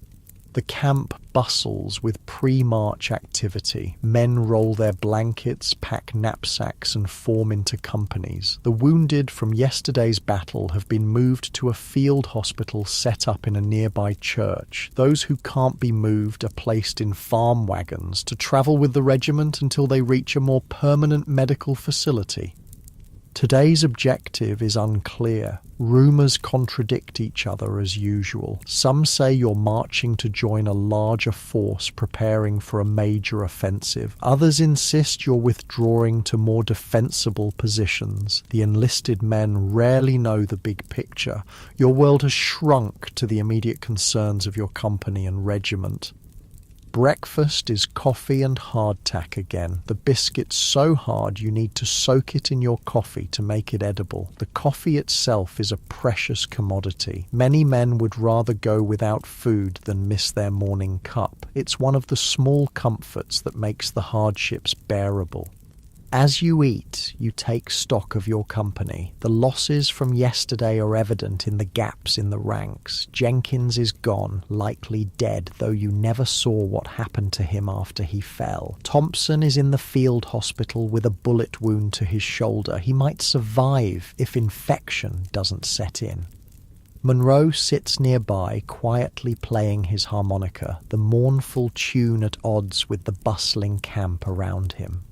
Speaker 1: The camp bustles with pre-march activity. Men roll their blankets, pack knapsacks, and form into companies. The wounded from yesterday's battle have been moved to a field hospital set up in a nearby church. Those who can't be moved are placed in farm wagons to travel with the regiment until they reach a more permanent medical facility. Today's objective is unclear. Rumours contradict each other as usual. Some say you're marching to join a larger force preparing for a major offensive. Others insist you're withdrawing to more defensible positions. The enlisted men rarely know the big picture. Your world has shrunk to the immediate concerns of your company and regiment. Breakfast is coffee and hardtack again. The biscuit's so hard you need to soak it in your coffee to make it edible. The coffee itself is a precious commodity. Many men would rather go without food than miss their morning cup. It's one of the small comforts that makes the hardships bearable. As you eat, you take stock of your company. The losses from yesterday are evident in the gaps in the ranks. Jenkins is gone, likely dead, though you never saw what happened to him after he fell. Thompson is in the field hospital with a bullet wound to his shoulder. He might survive if infection doesn't set in. Monroe sits nearby, quietly playing his harmonica, the mournful tune at odds with the bustling camp around him.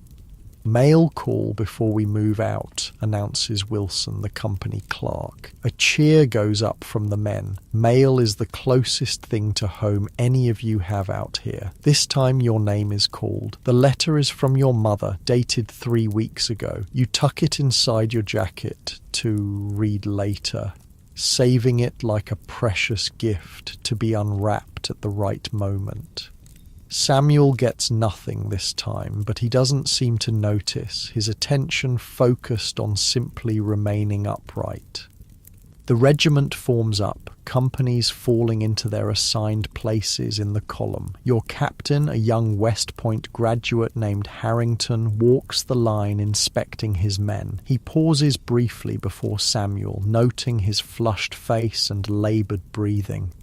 Speaker 1: Mail call before we move out, announces Wilson, the company clerk. A cheer goes up from the men. Mail is the closest thing to home any of you have out here. This time your name is called. The letter is from your mother, dated 3 weeks ago. You tuck it inside your jacket to read later, saving it like a precious gift to be unwrapped at the right moment. Samuel gets nothing this time, but he doesn't seem to notice, his attention focused on simply remaining upright. The regiment forms up, companies falling into their assigned places in the column. Your captain, a young West Point graduate named Harrington, walks the line inspecting his men. He pauses briefly before Samuel, noting his flushed face and laboured breathing.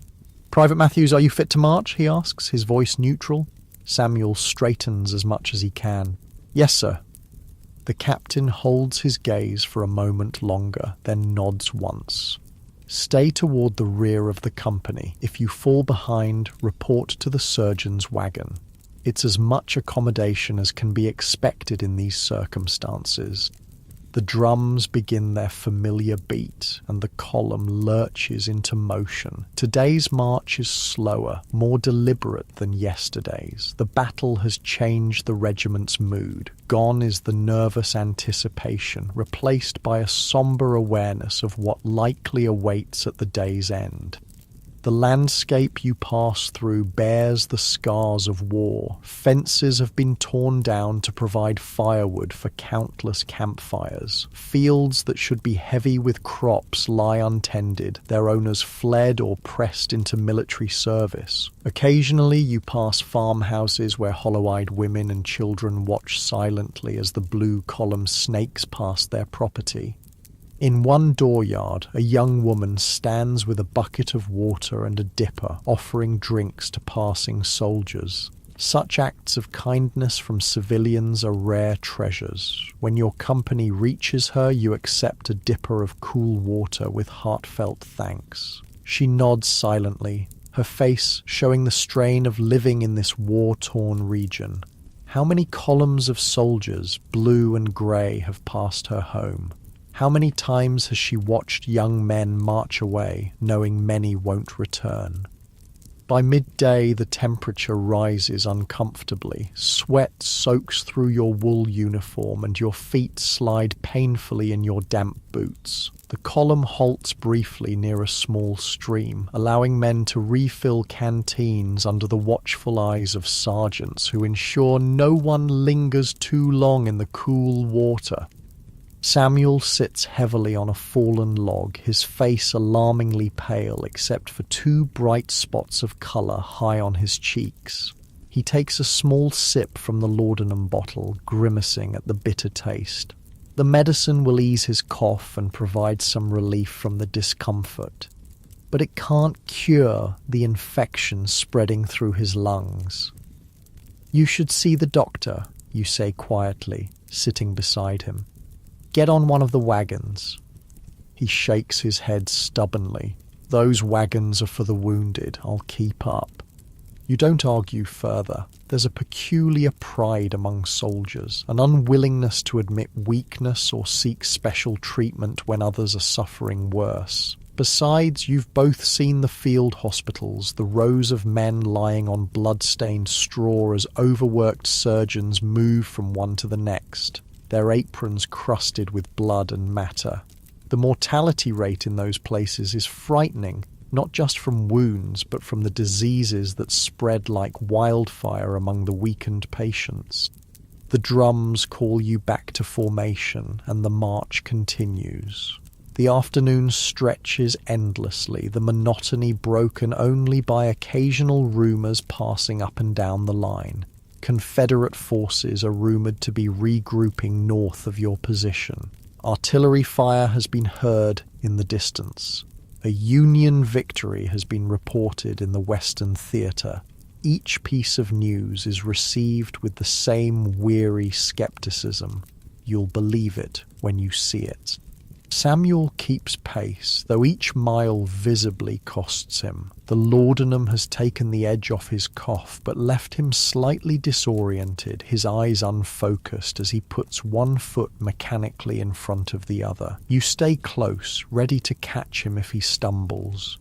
Speaker 1: "Private Matthews, are you fit to march?" he asks, his voice neutral. Samuel straightens as much as he can. "Yes, sir." The captain holds his gaze for a moment longer, then nods once. "Stay toward the rear of the company. If you fall behind, report to the surgeon's wagon. It's as much accommodation as can be expected in these circumstances." The drums begin their familiar beat, and the column lurches into motion. Today's march is slower, more deliberate than yesterday's. The battle has changed the regiment's mood. Gone is the nervous anticipation, replaced by a somber awareness of what likely awaits at the day's end. The landscape you pass through bears the scars of war. Fences have been torn down to provide firewood for countless campfires. Fields that should be heavy with crops lie untended, their owners fled or pressed into military service. Occasionally you pass farmhouses where hollow-eyed women and children watch silently as the blue column snakes past their property. In one dooryard, a young woman stands with a bucket of water and a dipper, offering drinks to passing soldiers. Such acts of kindness from civilians are rare treasures. When your company reaches her, you accept a dipper of cool water with heartfelt thanks. She nods silently, her face showing the strain of living in this war-torn region. How many columns of soldiers, blue and grey, have passed her home? How many times has she watched young men march away, knowing many won't return? By midday, the temperature rises uncomfortably. Sweat soaks through your wool uniform and your feet slide painfully in your damp boots. The column halts briefly near a small stream, allowing men to refill canteens under the watchful eyes of sergeants who ensure no one lingers too long in the cool water. Samuel sits heavily on a fallen log, his face alarmingly pale except for 2 bright spots of colour high on his cheeks. He takes a small sip from the laudanum bottle, grimacing at the bitter taste. The medicine will ease his cough and provide some relief from the discomfort, but it can't cure the infection spreading through his lungs. "You should see the doctor," you say quietly, sitting beside him. "Get on one of the wagons." He shakes his head stubbornly. "Those wagons are for the wounded. I'll keep up." You don't argue further. There's a peculiar pride among soldiers, an unwillingness to admit weakness or seek special treatment when others are suffering worse. Besides, you've both seen the field hospitals, the rows of men lying on blood-stained straw as overworked surgeons move from one to the next, their aprons crusted with blood and matter. The mortality rate in those places is frightening, not just from wounds, but from the diseases that spread like wildfire among the weakened patients. The drums call you back to formation, and the march continues. The afternoon stretches endlessly, the monotony broken only by occasional rumours passing up and down the line. Confederate forces are rumoured to be regrouping north of your position. Artillery fire has been heard in the distance. A Union victory has been reported in the Western Theatre. Each piece of news is received with the same weary skepticism. You'll believe it when you see it. Samuel keeps pace, though each mile visibly costs him. The laudanum has taken the edge off his cough, but left him slightly disoriented, his eyes unfocused as he puts one foot mechanically in front of the other. You stay close, ready to catch him if he stumbles.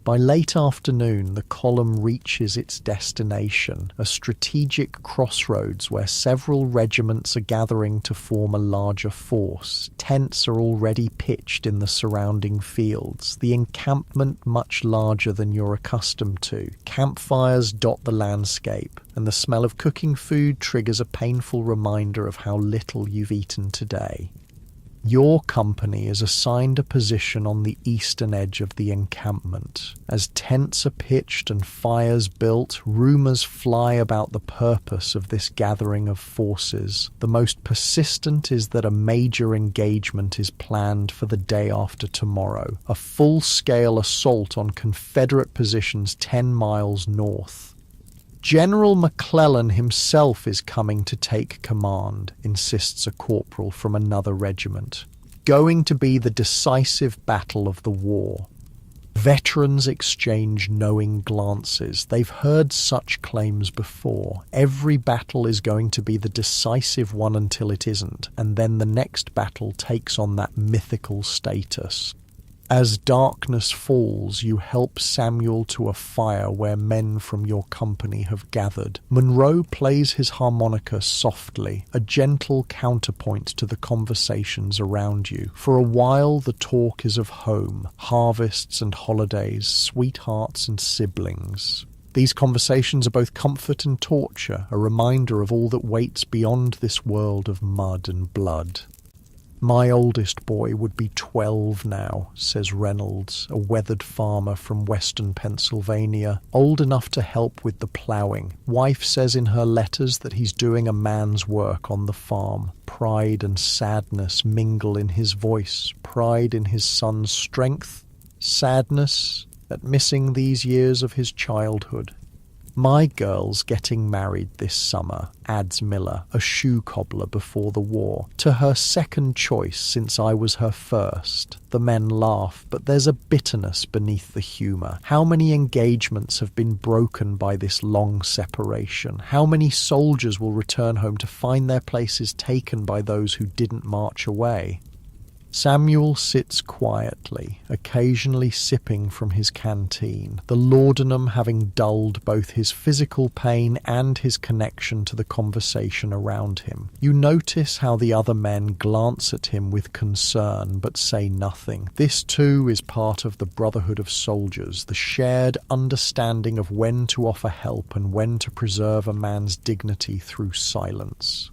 Speaker 1: By late afternoon, the column reaches its destination, a strategic crossroads where several regiments are gathering to form a larger force. Tents are already pitched in the surrounding fields, the encampment much larger than you're accustomed to. Campfires dot the landscape, and the smell of cooking food triggers a painful reminder of how little you've eaten today. Your company is assigned a position on the eastern edge of the encampment. As tents are pitched and fires built, rumours fly about the purpose of this gathering of forces. The most persistent is that a major engagement is planned for the day after tomorrow, a full-scale assault on Confederate positions 10 miles north. General McClellan himself is coming to take command, insists a corporal from another regiment. Going to be the decisive battle of the war. Veterans exchange knowing glances. They've heard such claims before. Every battle is going to be the decisive one until it isn't, and then the next battle takes on that mythical status. As darkness falls, you help Samuel to a fire where men from your company have gathered. Monroe plays his harmonica softly, a gentle counterpoint to the conversations around you. For a while, the talk is of home, harvests and holidays, sweethearts and siblings. These conversations are both comfort and torture, a reminder of all that waits beyond this world of mud and blood. "My oldest boy would be 12 now," says Reynolds, a weathered farmer from western Pennsylvania, old enough to help with the ploughing. Wife says in her letters that he's doing a man's work on the farm. Pride and sadness mingle in his voice, pride in his son's strength, sadness at missing these years of his childhood. "My girl's getting married this summer," adds Miller, a shoe cobbler before the war, "to her second choice since I was her first." The men laugh, but there's a bitterness beneath the humour. How many engagements have been broken by this long separation? How many soldiers will return home to find their places taken by those who didn't march away? Samuel sits quietly, occasionally sipping from his canteen, the laudanum having dulled both his physical pain and his connection to the conversation around him. You notice how the other men glance at him with concern but say nothing. This too is part of the brotherhood of soldiers, the shared understanding of when to offer help and when to preserve a man's dignity through silence.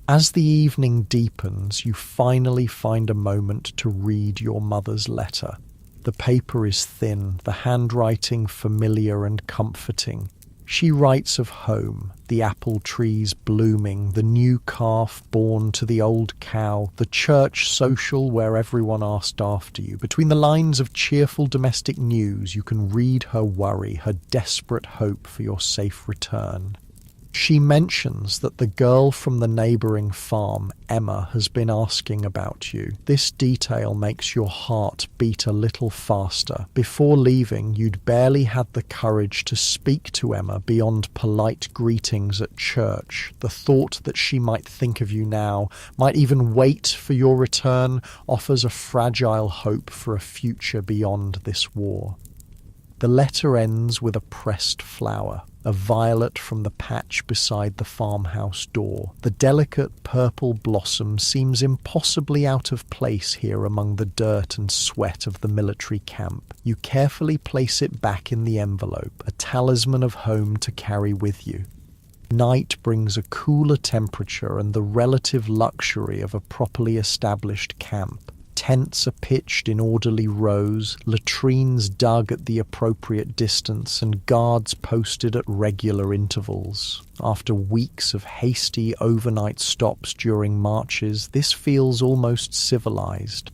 Speaker 1: As the evening deepens, you finally find a moment to read your mother's letter. The paper is thin, the handwriting familiar and comforting. She writes of home, the apple trees blooming, the new calf born to the old cow, the church social where everyone asked after you. Between the lines of cheerful domestic news, you can read her worry, her desperate hope for your safe return. She mentions that the girl from the neighbouring farm, Emma, has been asking about you. This detail makes your heart beat a little faster. Before leaving, you'd barely had the courage to speak to Emma beyond polite greetings at church. The thought that she might think of you now, might even wait for your return, offers a fragile hope for a future beyond this war. The letter ends with a pressed flower, a violet from the patch beside the farmhouse door. The delicate purple blossom seems impossibly out of place here among the dirt and sweat of the military camp. You carefully place it back in the envelope, a talisman of home to carry with you. Night brings a cooler temperature and the relative luxury of a properly established camp. Tents are pitched in orderly rows, latrines dug at the appropriate distance, and guards posted at regular intervals. After weeks of hasty overnight stops during marches, this feels almost civilized.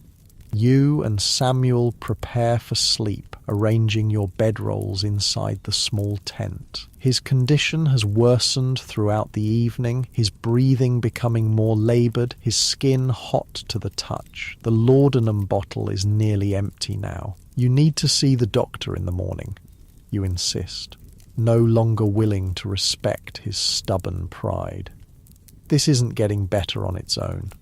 Speaker 1: You and Samuel prepare for sleep, arranging your bedrolls inside the small tent. His condition has worsened throughout the evening, his breathing becoming more laboured, his skin hot to the touch. The laudanum bottle is nearly empty now. You need to see the doctor in the morning, you insist, no longer willing to respect his stubborn pride. This isn't getting better on its own.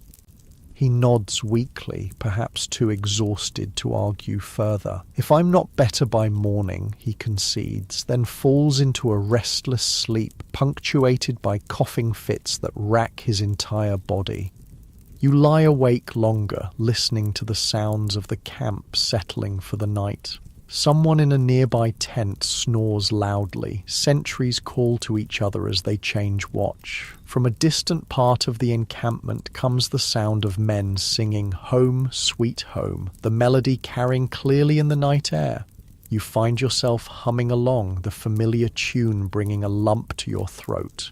Speaker 1: He nods weakly, perhaps too exhausted to argue further. If I'm not better by morning, he concedes, then falls into a restless sleep, punctuated by coughing fits that rack his entire body. You lie awake longer, listening to the sounds of the camp settling for the night. Someone in a nearby tent snores loudly. Sentries call to each other as they change watch. From a distant part of the encampment comes the sound of men singing "Home, Sweet Home," the melody carrying clearly in the night air. You find yourself humming along, the familiar tune bringing a lump to your throat.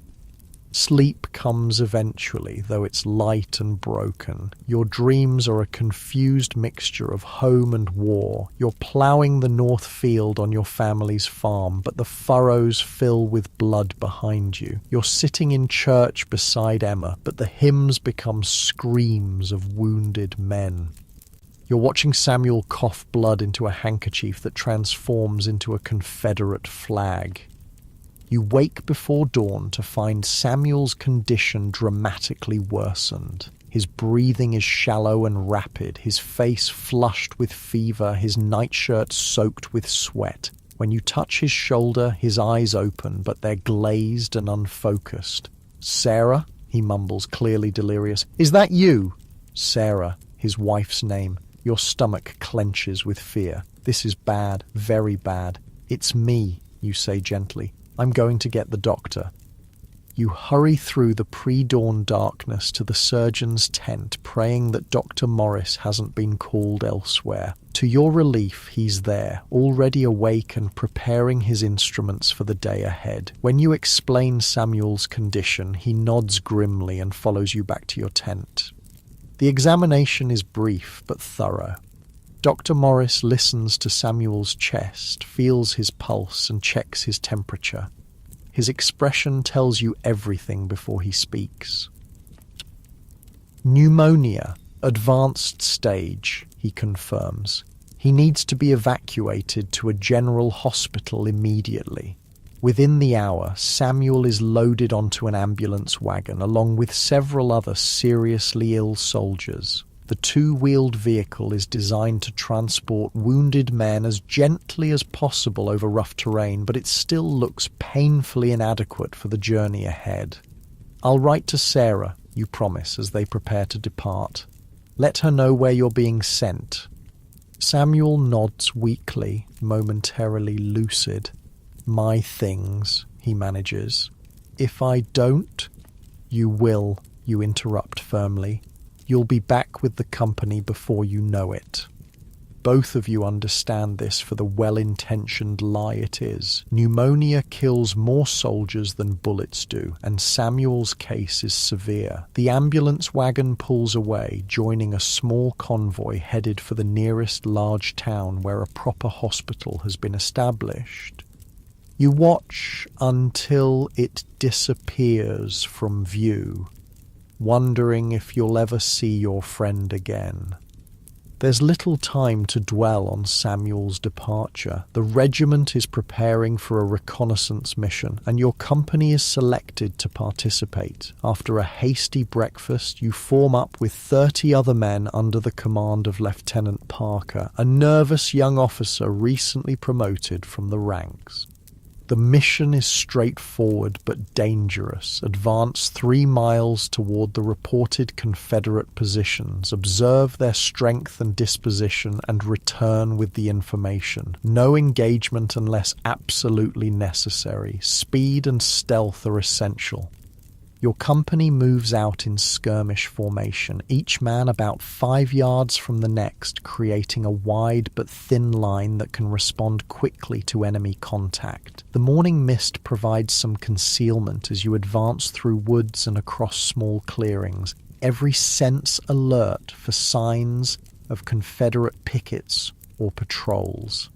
Speaker 1: Sleep comes eventually, though it's light and broken. Your dreams are a confused mixture of home and war. You're ploughing the north field on your family's farm, but the furrows fill with blood behind you. You're sitting in church beside Emma, but the hymns become screams of wounded men. You're watching Samuel cough blood into a handkerchief that transforms into a Confederate flag. You wake before dawn to find Samuel's condition dramatically worsened. His breathing is shallow and rapid, his face flushed with fever, his nightshirt soaked with sweat. When you touch his shoulder, his eyes open, but they're glazed and unfocused. "Sarah?" he mumbles, clearly delirious. "Is that you?" Sarah, his wife's name. Your stomach clenches with fear. "This is bad, very bad." "It's me," you say gently. "I'm going to get the doctor." You hurry through the pre-dawn darkness to the surgeon's tent, praying that Dr. Morris hasn't been called elsewhere. To your relief, he's there, already awake and preparing his instruments for the day ahead. When you explain Samuel's condition, he nods grimly and follows you back to your tent. The examination is brief but thorough. Dr. Morris listens to Samuel's chest, feels his pulse, and checks his temperature. His expression tells you everything before he speaks. "Pneumonia, advanced stage," he confirms. He needs to be evacuated to a general hospital immediately. Within the hour, Samuel is loaded onto an ambulance wagon along with several other seriously ill soldiers. The two-wheeled vehicle is designed to transport wounded men as gently as possible over rough terrain, but it still looks painfully inadequate for the journey ahead. "I'll write to Sarah," you promise as they prepare to depart. "Let her know where you're being sent." Samuel nods weakly, momentarily lucid. "My things," he manages. "If I don't—" "You will," you interrupt firmly. "You'll be back with the company before you know it." Both of you understand this for the well-intentioned lie it is. Pneumonia kills more soldiers than bullets do, and Samuel's case is severe. The ambulance wagon pulls away, joining a small convoy headed for the nearest large town where a proper hospital has been established. You watch until it disappears from view, wondering if you'll ever see your friend again. There's little time to dwell on Samuel's departure. The regiment is preparing for a reconnaissance mission, and your company is selected to participate. After a hasty breakfast, you form up with 30 other men under the command of Lieutenant Parker, a nervous young officer recently promoted from the ranks. The mission is straightforward but dangerous. Advance 3 miles toward the reported Confederate positions, observe their strength and disposition, and return with the information. No engagement unless absolutely necessary. Speed and stealth are essential. Your company moves out in skirmish formation, each man about 5 yards from the next, creating a wide but thin line that can respond quickly to enemy contact. The morning mist provides some concealment as you advance through woods and across small clearings, every sense alert for signs of Confederate pickets or patrols.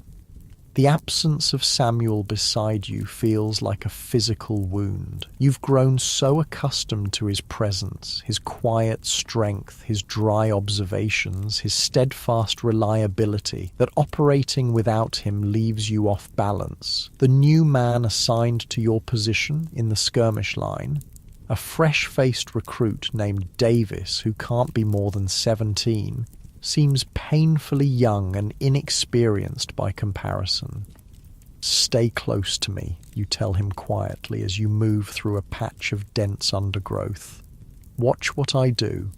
Speaker 1: The absence of Samuel beside you feels like a physical wound. You've grown so accustomed to his presence, his quiet strength, his dry observations, his steadfast reliability, that operating without him leaves you off balance. The new man assigned to your position in the skirmish line, a fresh-faced recruit named Davis who can't be more than 17, seems painfully young and inexperienced by comparison. "Stay close to me," you tell him quietly as you move through a patch of dense undergrowth. "Watch what I do."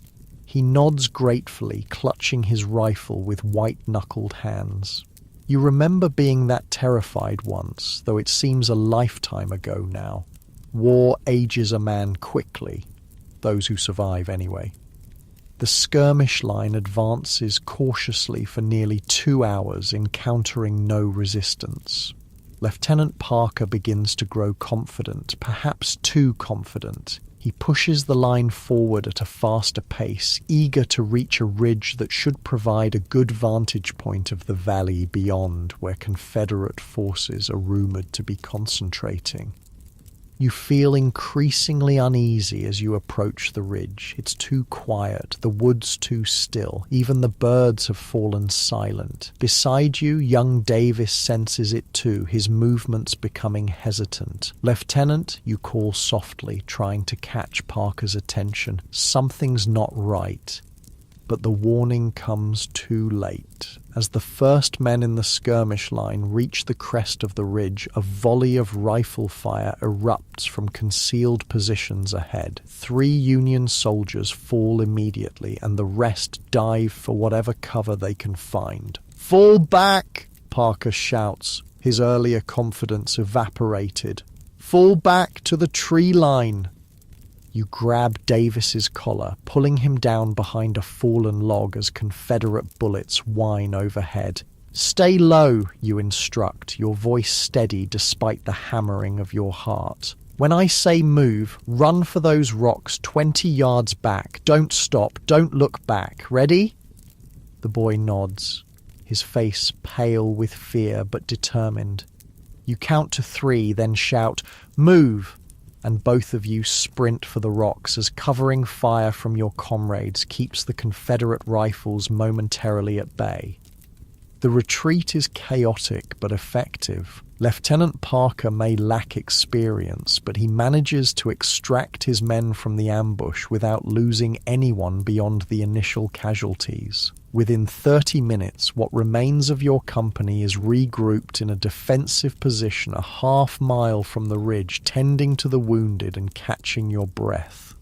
Speaker 1: He nods gratefully, clutching his rifle with white-knuckled hands. You remember being that terrified once, though it seems a lifetime ago now. War ages a man quickly, those who survive anyway. The skirmish line advances cautiously for nearly 2 hours, encountering no resistance. Lieutenant Parker begins to grow confident, perhaps too confident. He pushes the line forward at a faster pace, eager to reach a ridge that should provide a good vantage point of the valley beyond, where Confederate forces are rumored to be concentrating. You feel increasingly uneasy as you approach the ridge. It's too quiet, the woods too still, even the birds have fallen silent. Beside you, young Davis senses it too, his movements becoming hesitant. "Lieutenant," you call softly, trying to catch Parker's attention. Something's not right. But the warning comes too late. As the first men in the skirmish line reach the crest of the ridge, a volley of rifle fire erupts from concealed positions ahead. 3 Union soldiers fall immediately, and the rest dive for whatever cover they can find. "Fall back!" Parker shouts, his earlier confidence evaporated. "Fall back to the tree line!" You grab Davis's collar, pulling him down behind a fallen log as Confederate bullets whine overhead. "Stay low," you instruct, your voice steady despite the hammering of your heart. "When I say move, run for those rocks 20 yards back. Don't stop, don't look back. Ready?" The boy nods, his face pale with fear but determined. You count to 3, then shout, "Move!" and both of you sprint for the rocks as covering fire from your comrades keeps the Confederate rifles momentarily at bay. The retreat is chaotic but effective. Lieutenant Parker may lack experience, but he manages to extract his men from the ambush without losing anyone beyond the initial casualties. Within 30 minutes, what remains of your company is regrouped in a defensive position a half-mile from the ridge, tending to the wounded and catching your breath.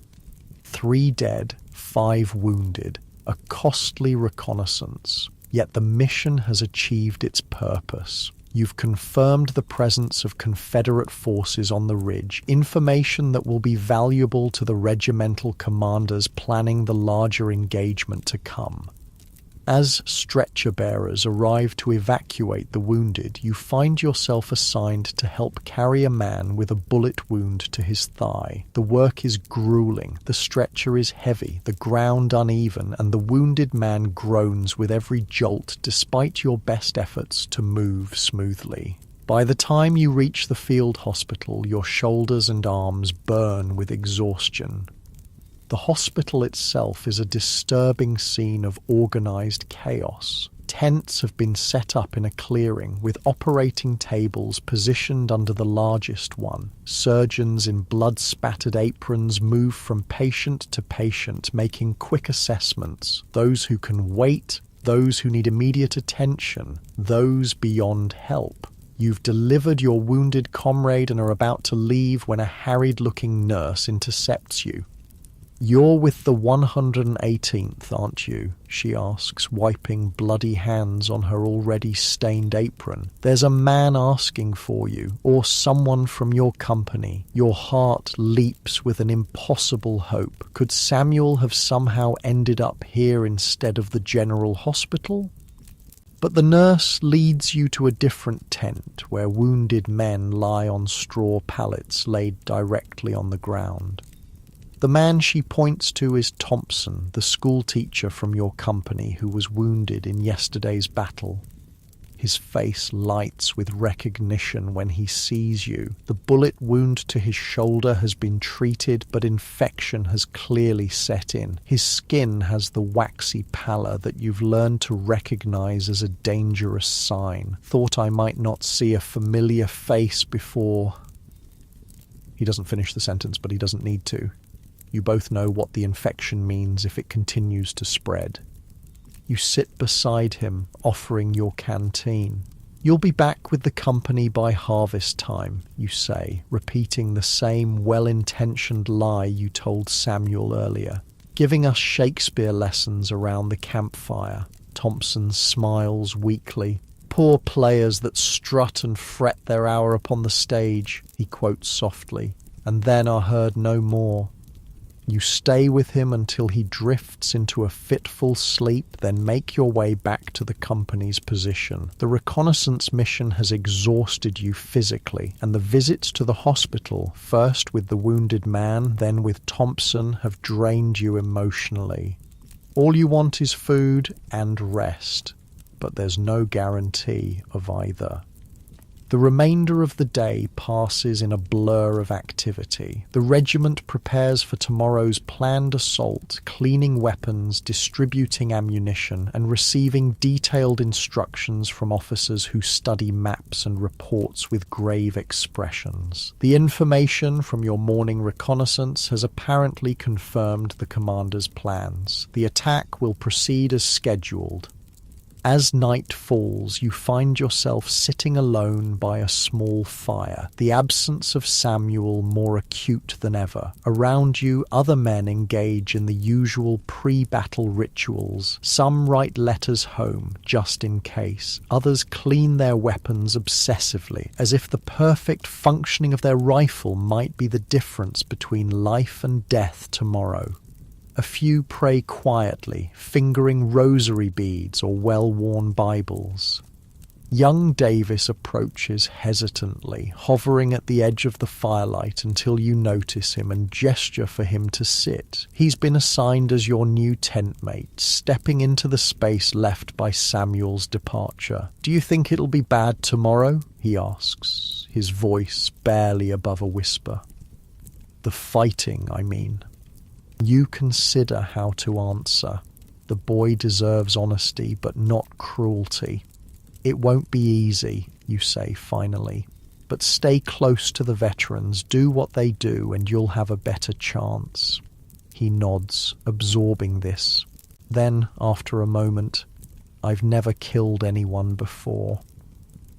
Speaker 1: 3 dead, 5 wounded, a costly reconnaissance. Yet the mission has achieved its purpose. You've confirmed the presence of Confederate forces on the ridge, information that will be valuable to the regimental commanders planning the larger engagement to come. As stretcher-bearers arrive to evacuate the wounded, you find yourself assigned to help carry a man with a bullet wound to his thigh. The work is grueling, the stretcher is heavy, the ground uneven, and the wounded man groans with every jolt despite your best efforts to move smoothly. By the time you reach the field hospital, your shoulders and arms burn with exhaustion. The hospital itself is a disturbing scene of organized chaos. Tents have been set up in a clearing, with operating tables positioned under the largest one. Surgeons in blood-spattered aprons move from patient to patient, making quick assessments. Those who can wait, those who need immediate attention, those beyond help. You've delivered your wounded comrade and are about to leave when a harried-looking nurse intercepts you. "You're with the 118th, aren't you?" she asks, wiping bloody hands on her already stained apron. "There's a man asking for you, or someone from your company." Your heart leaps with an impossible hope. Could Samuel have somehow ended up here instead of the general hospital? But the nurse leads you to a different tent where wounded men lie on straw pallets laid directly on the ground. The man she points to is Thompson, the schoolteacher from your company who was wounded in yesterday's battle. His face lights with recognition when he sees you. The bullet wound to his shoulder has been treated, but infection has clearly set in. His skin has the waxy pallor that you've learned to recognize as a dangerous sign. "Thought I might not see a familiar face before." He doesn't finish the sentence, but he doesn't need to. You both know what the infection means if it continues to spread. You sit beside him, offering your canteen. "You'll be back with the company by harvest time," you say, repeating the same well-intentioned lie you told Samuel earlier. "Giving us Shakespeare lessons around the campfire." Thompson smiles weakly. "Poor players that strut and fret their hour upon the stage," he quotes softly, "and then are heard no more." You stay with him until he drifts into a fitful sleep, then make your way back to the company's position. The reconnaissance mission has exhausted you physically, and the visits to the hospital, first with the wounded man, then with Thompson, have drained you emotionally. All you want is food and rest, but there's no guarantee of either. The remainder of the day passes in a blur of activity. The regiment prepares for tomorrow's planned assault, cleaning weapons, distributing ammunition, and receiving detailed instructions from officers who study maps and reports with grave expressions. The information from your morning reconnaissance has apparently confirmed the commander's plans. The attack will proceed as scheduled. As night falls, you find yourself sitting alone by a small fire, the absence of Samuel more acute than ever. Around you, other men engage in the usual pre-battle rituals. Some write letters home, just in case. Others clean their weapons obsessively, as if the perfect functioning of their rifle might be the difference between life and death tomorrow. A few pray quietly, fingering rosary beads or well-worn Bibles. Young Davis approaches hesitantly, hovering at the edge of the firelight until you notice him and gesture for him to sit. He's been assigned as your new tent mate, stepping into the space left by Samuel's departure. "Do you think it'll be bad tomorrow?" he asks, his voice barely above a whisper. "The fighting, I mean." You consider how to answer. The boy deserves honesty, but not cruelty. "It won't be easy," you say finally, "but stay close to the veterans, do what they do, and you'll have a better chance." He nods, absorbing this. Then, after a moment, "I've never killed anyone before."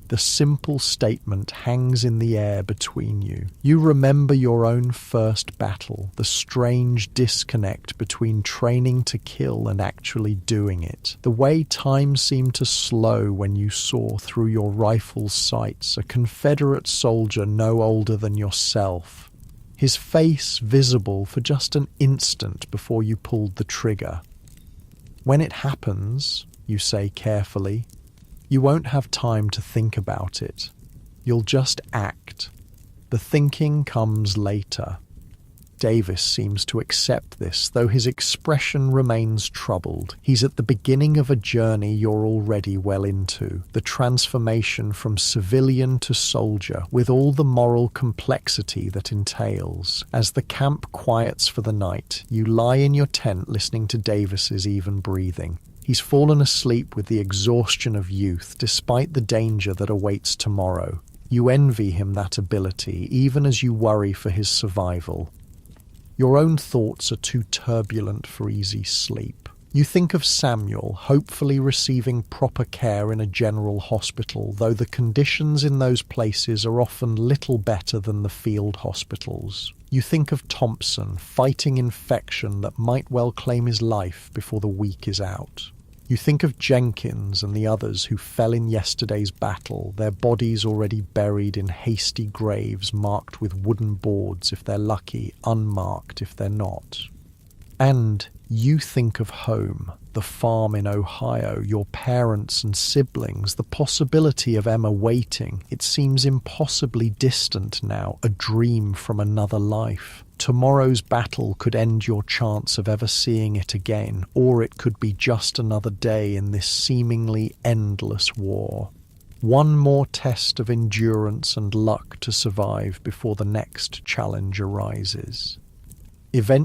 Speaker 1: The simple statement hangs in the air between you. You remember your own first battle, the strange disconnect between training to kill and actually doing it. The way time seemed to slow when you saw through your rifle's sights a Confederate soldier no older than yourself. His face visible for just an instant before you pulled the trigger. "When it happens," you say carefully, "you won't have time to think about it. You'll just act. The thinking comes later." Davis seems to accept this, though his expression remains troubled. He's at the beginning of a journey you're already well into, the transformation from civilian to soldier, with all the moral complexity that entails. As the camp quiets for the night, you lie in your tent listening to Davis's even breathing. He's fallen asleep with the exhaustion of youth, despite the danger that awaits tomorrow. You envy him that ability, even as you worry for his survival. Your own thoughts are too turbulent for easy sleep. You think of Samuel, hopefully receiving proper care in a general hospital, though the conditions in those places are often little better than the field hospitals. You think of Thompson, fighting infection that might well claim his life before the week is out. You think of Jenkins and the others who fell in yesterday's battle, their bodies already buried in hasty graves marked with wooden boards if they're lucky, unmarked if they're not. And you think of home, the farm in Ohio, your parents and siblings, the possibility of Emma waiting. It seems impossibly distant now, a dream from another life. Tomorrow's battle could end your chance of ever seeing it again, or it could be just another day in this seemingly endless war. One more test of endurance and luck to survive before the next challenge arises. Eventually,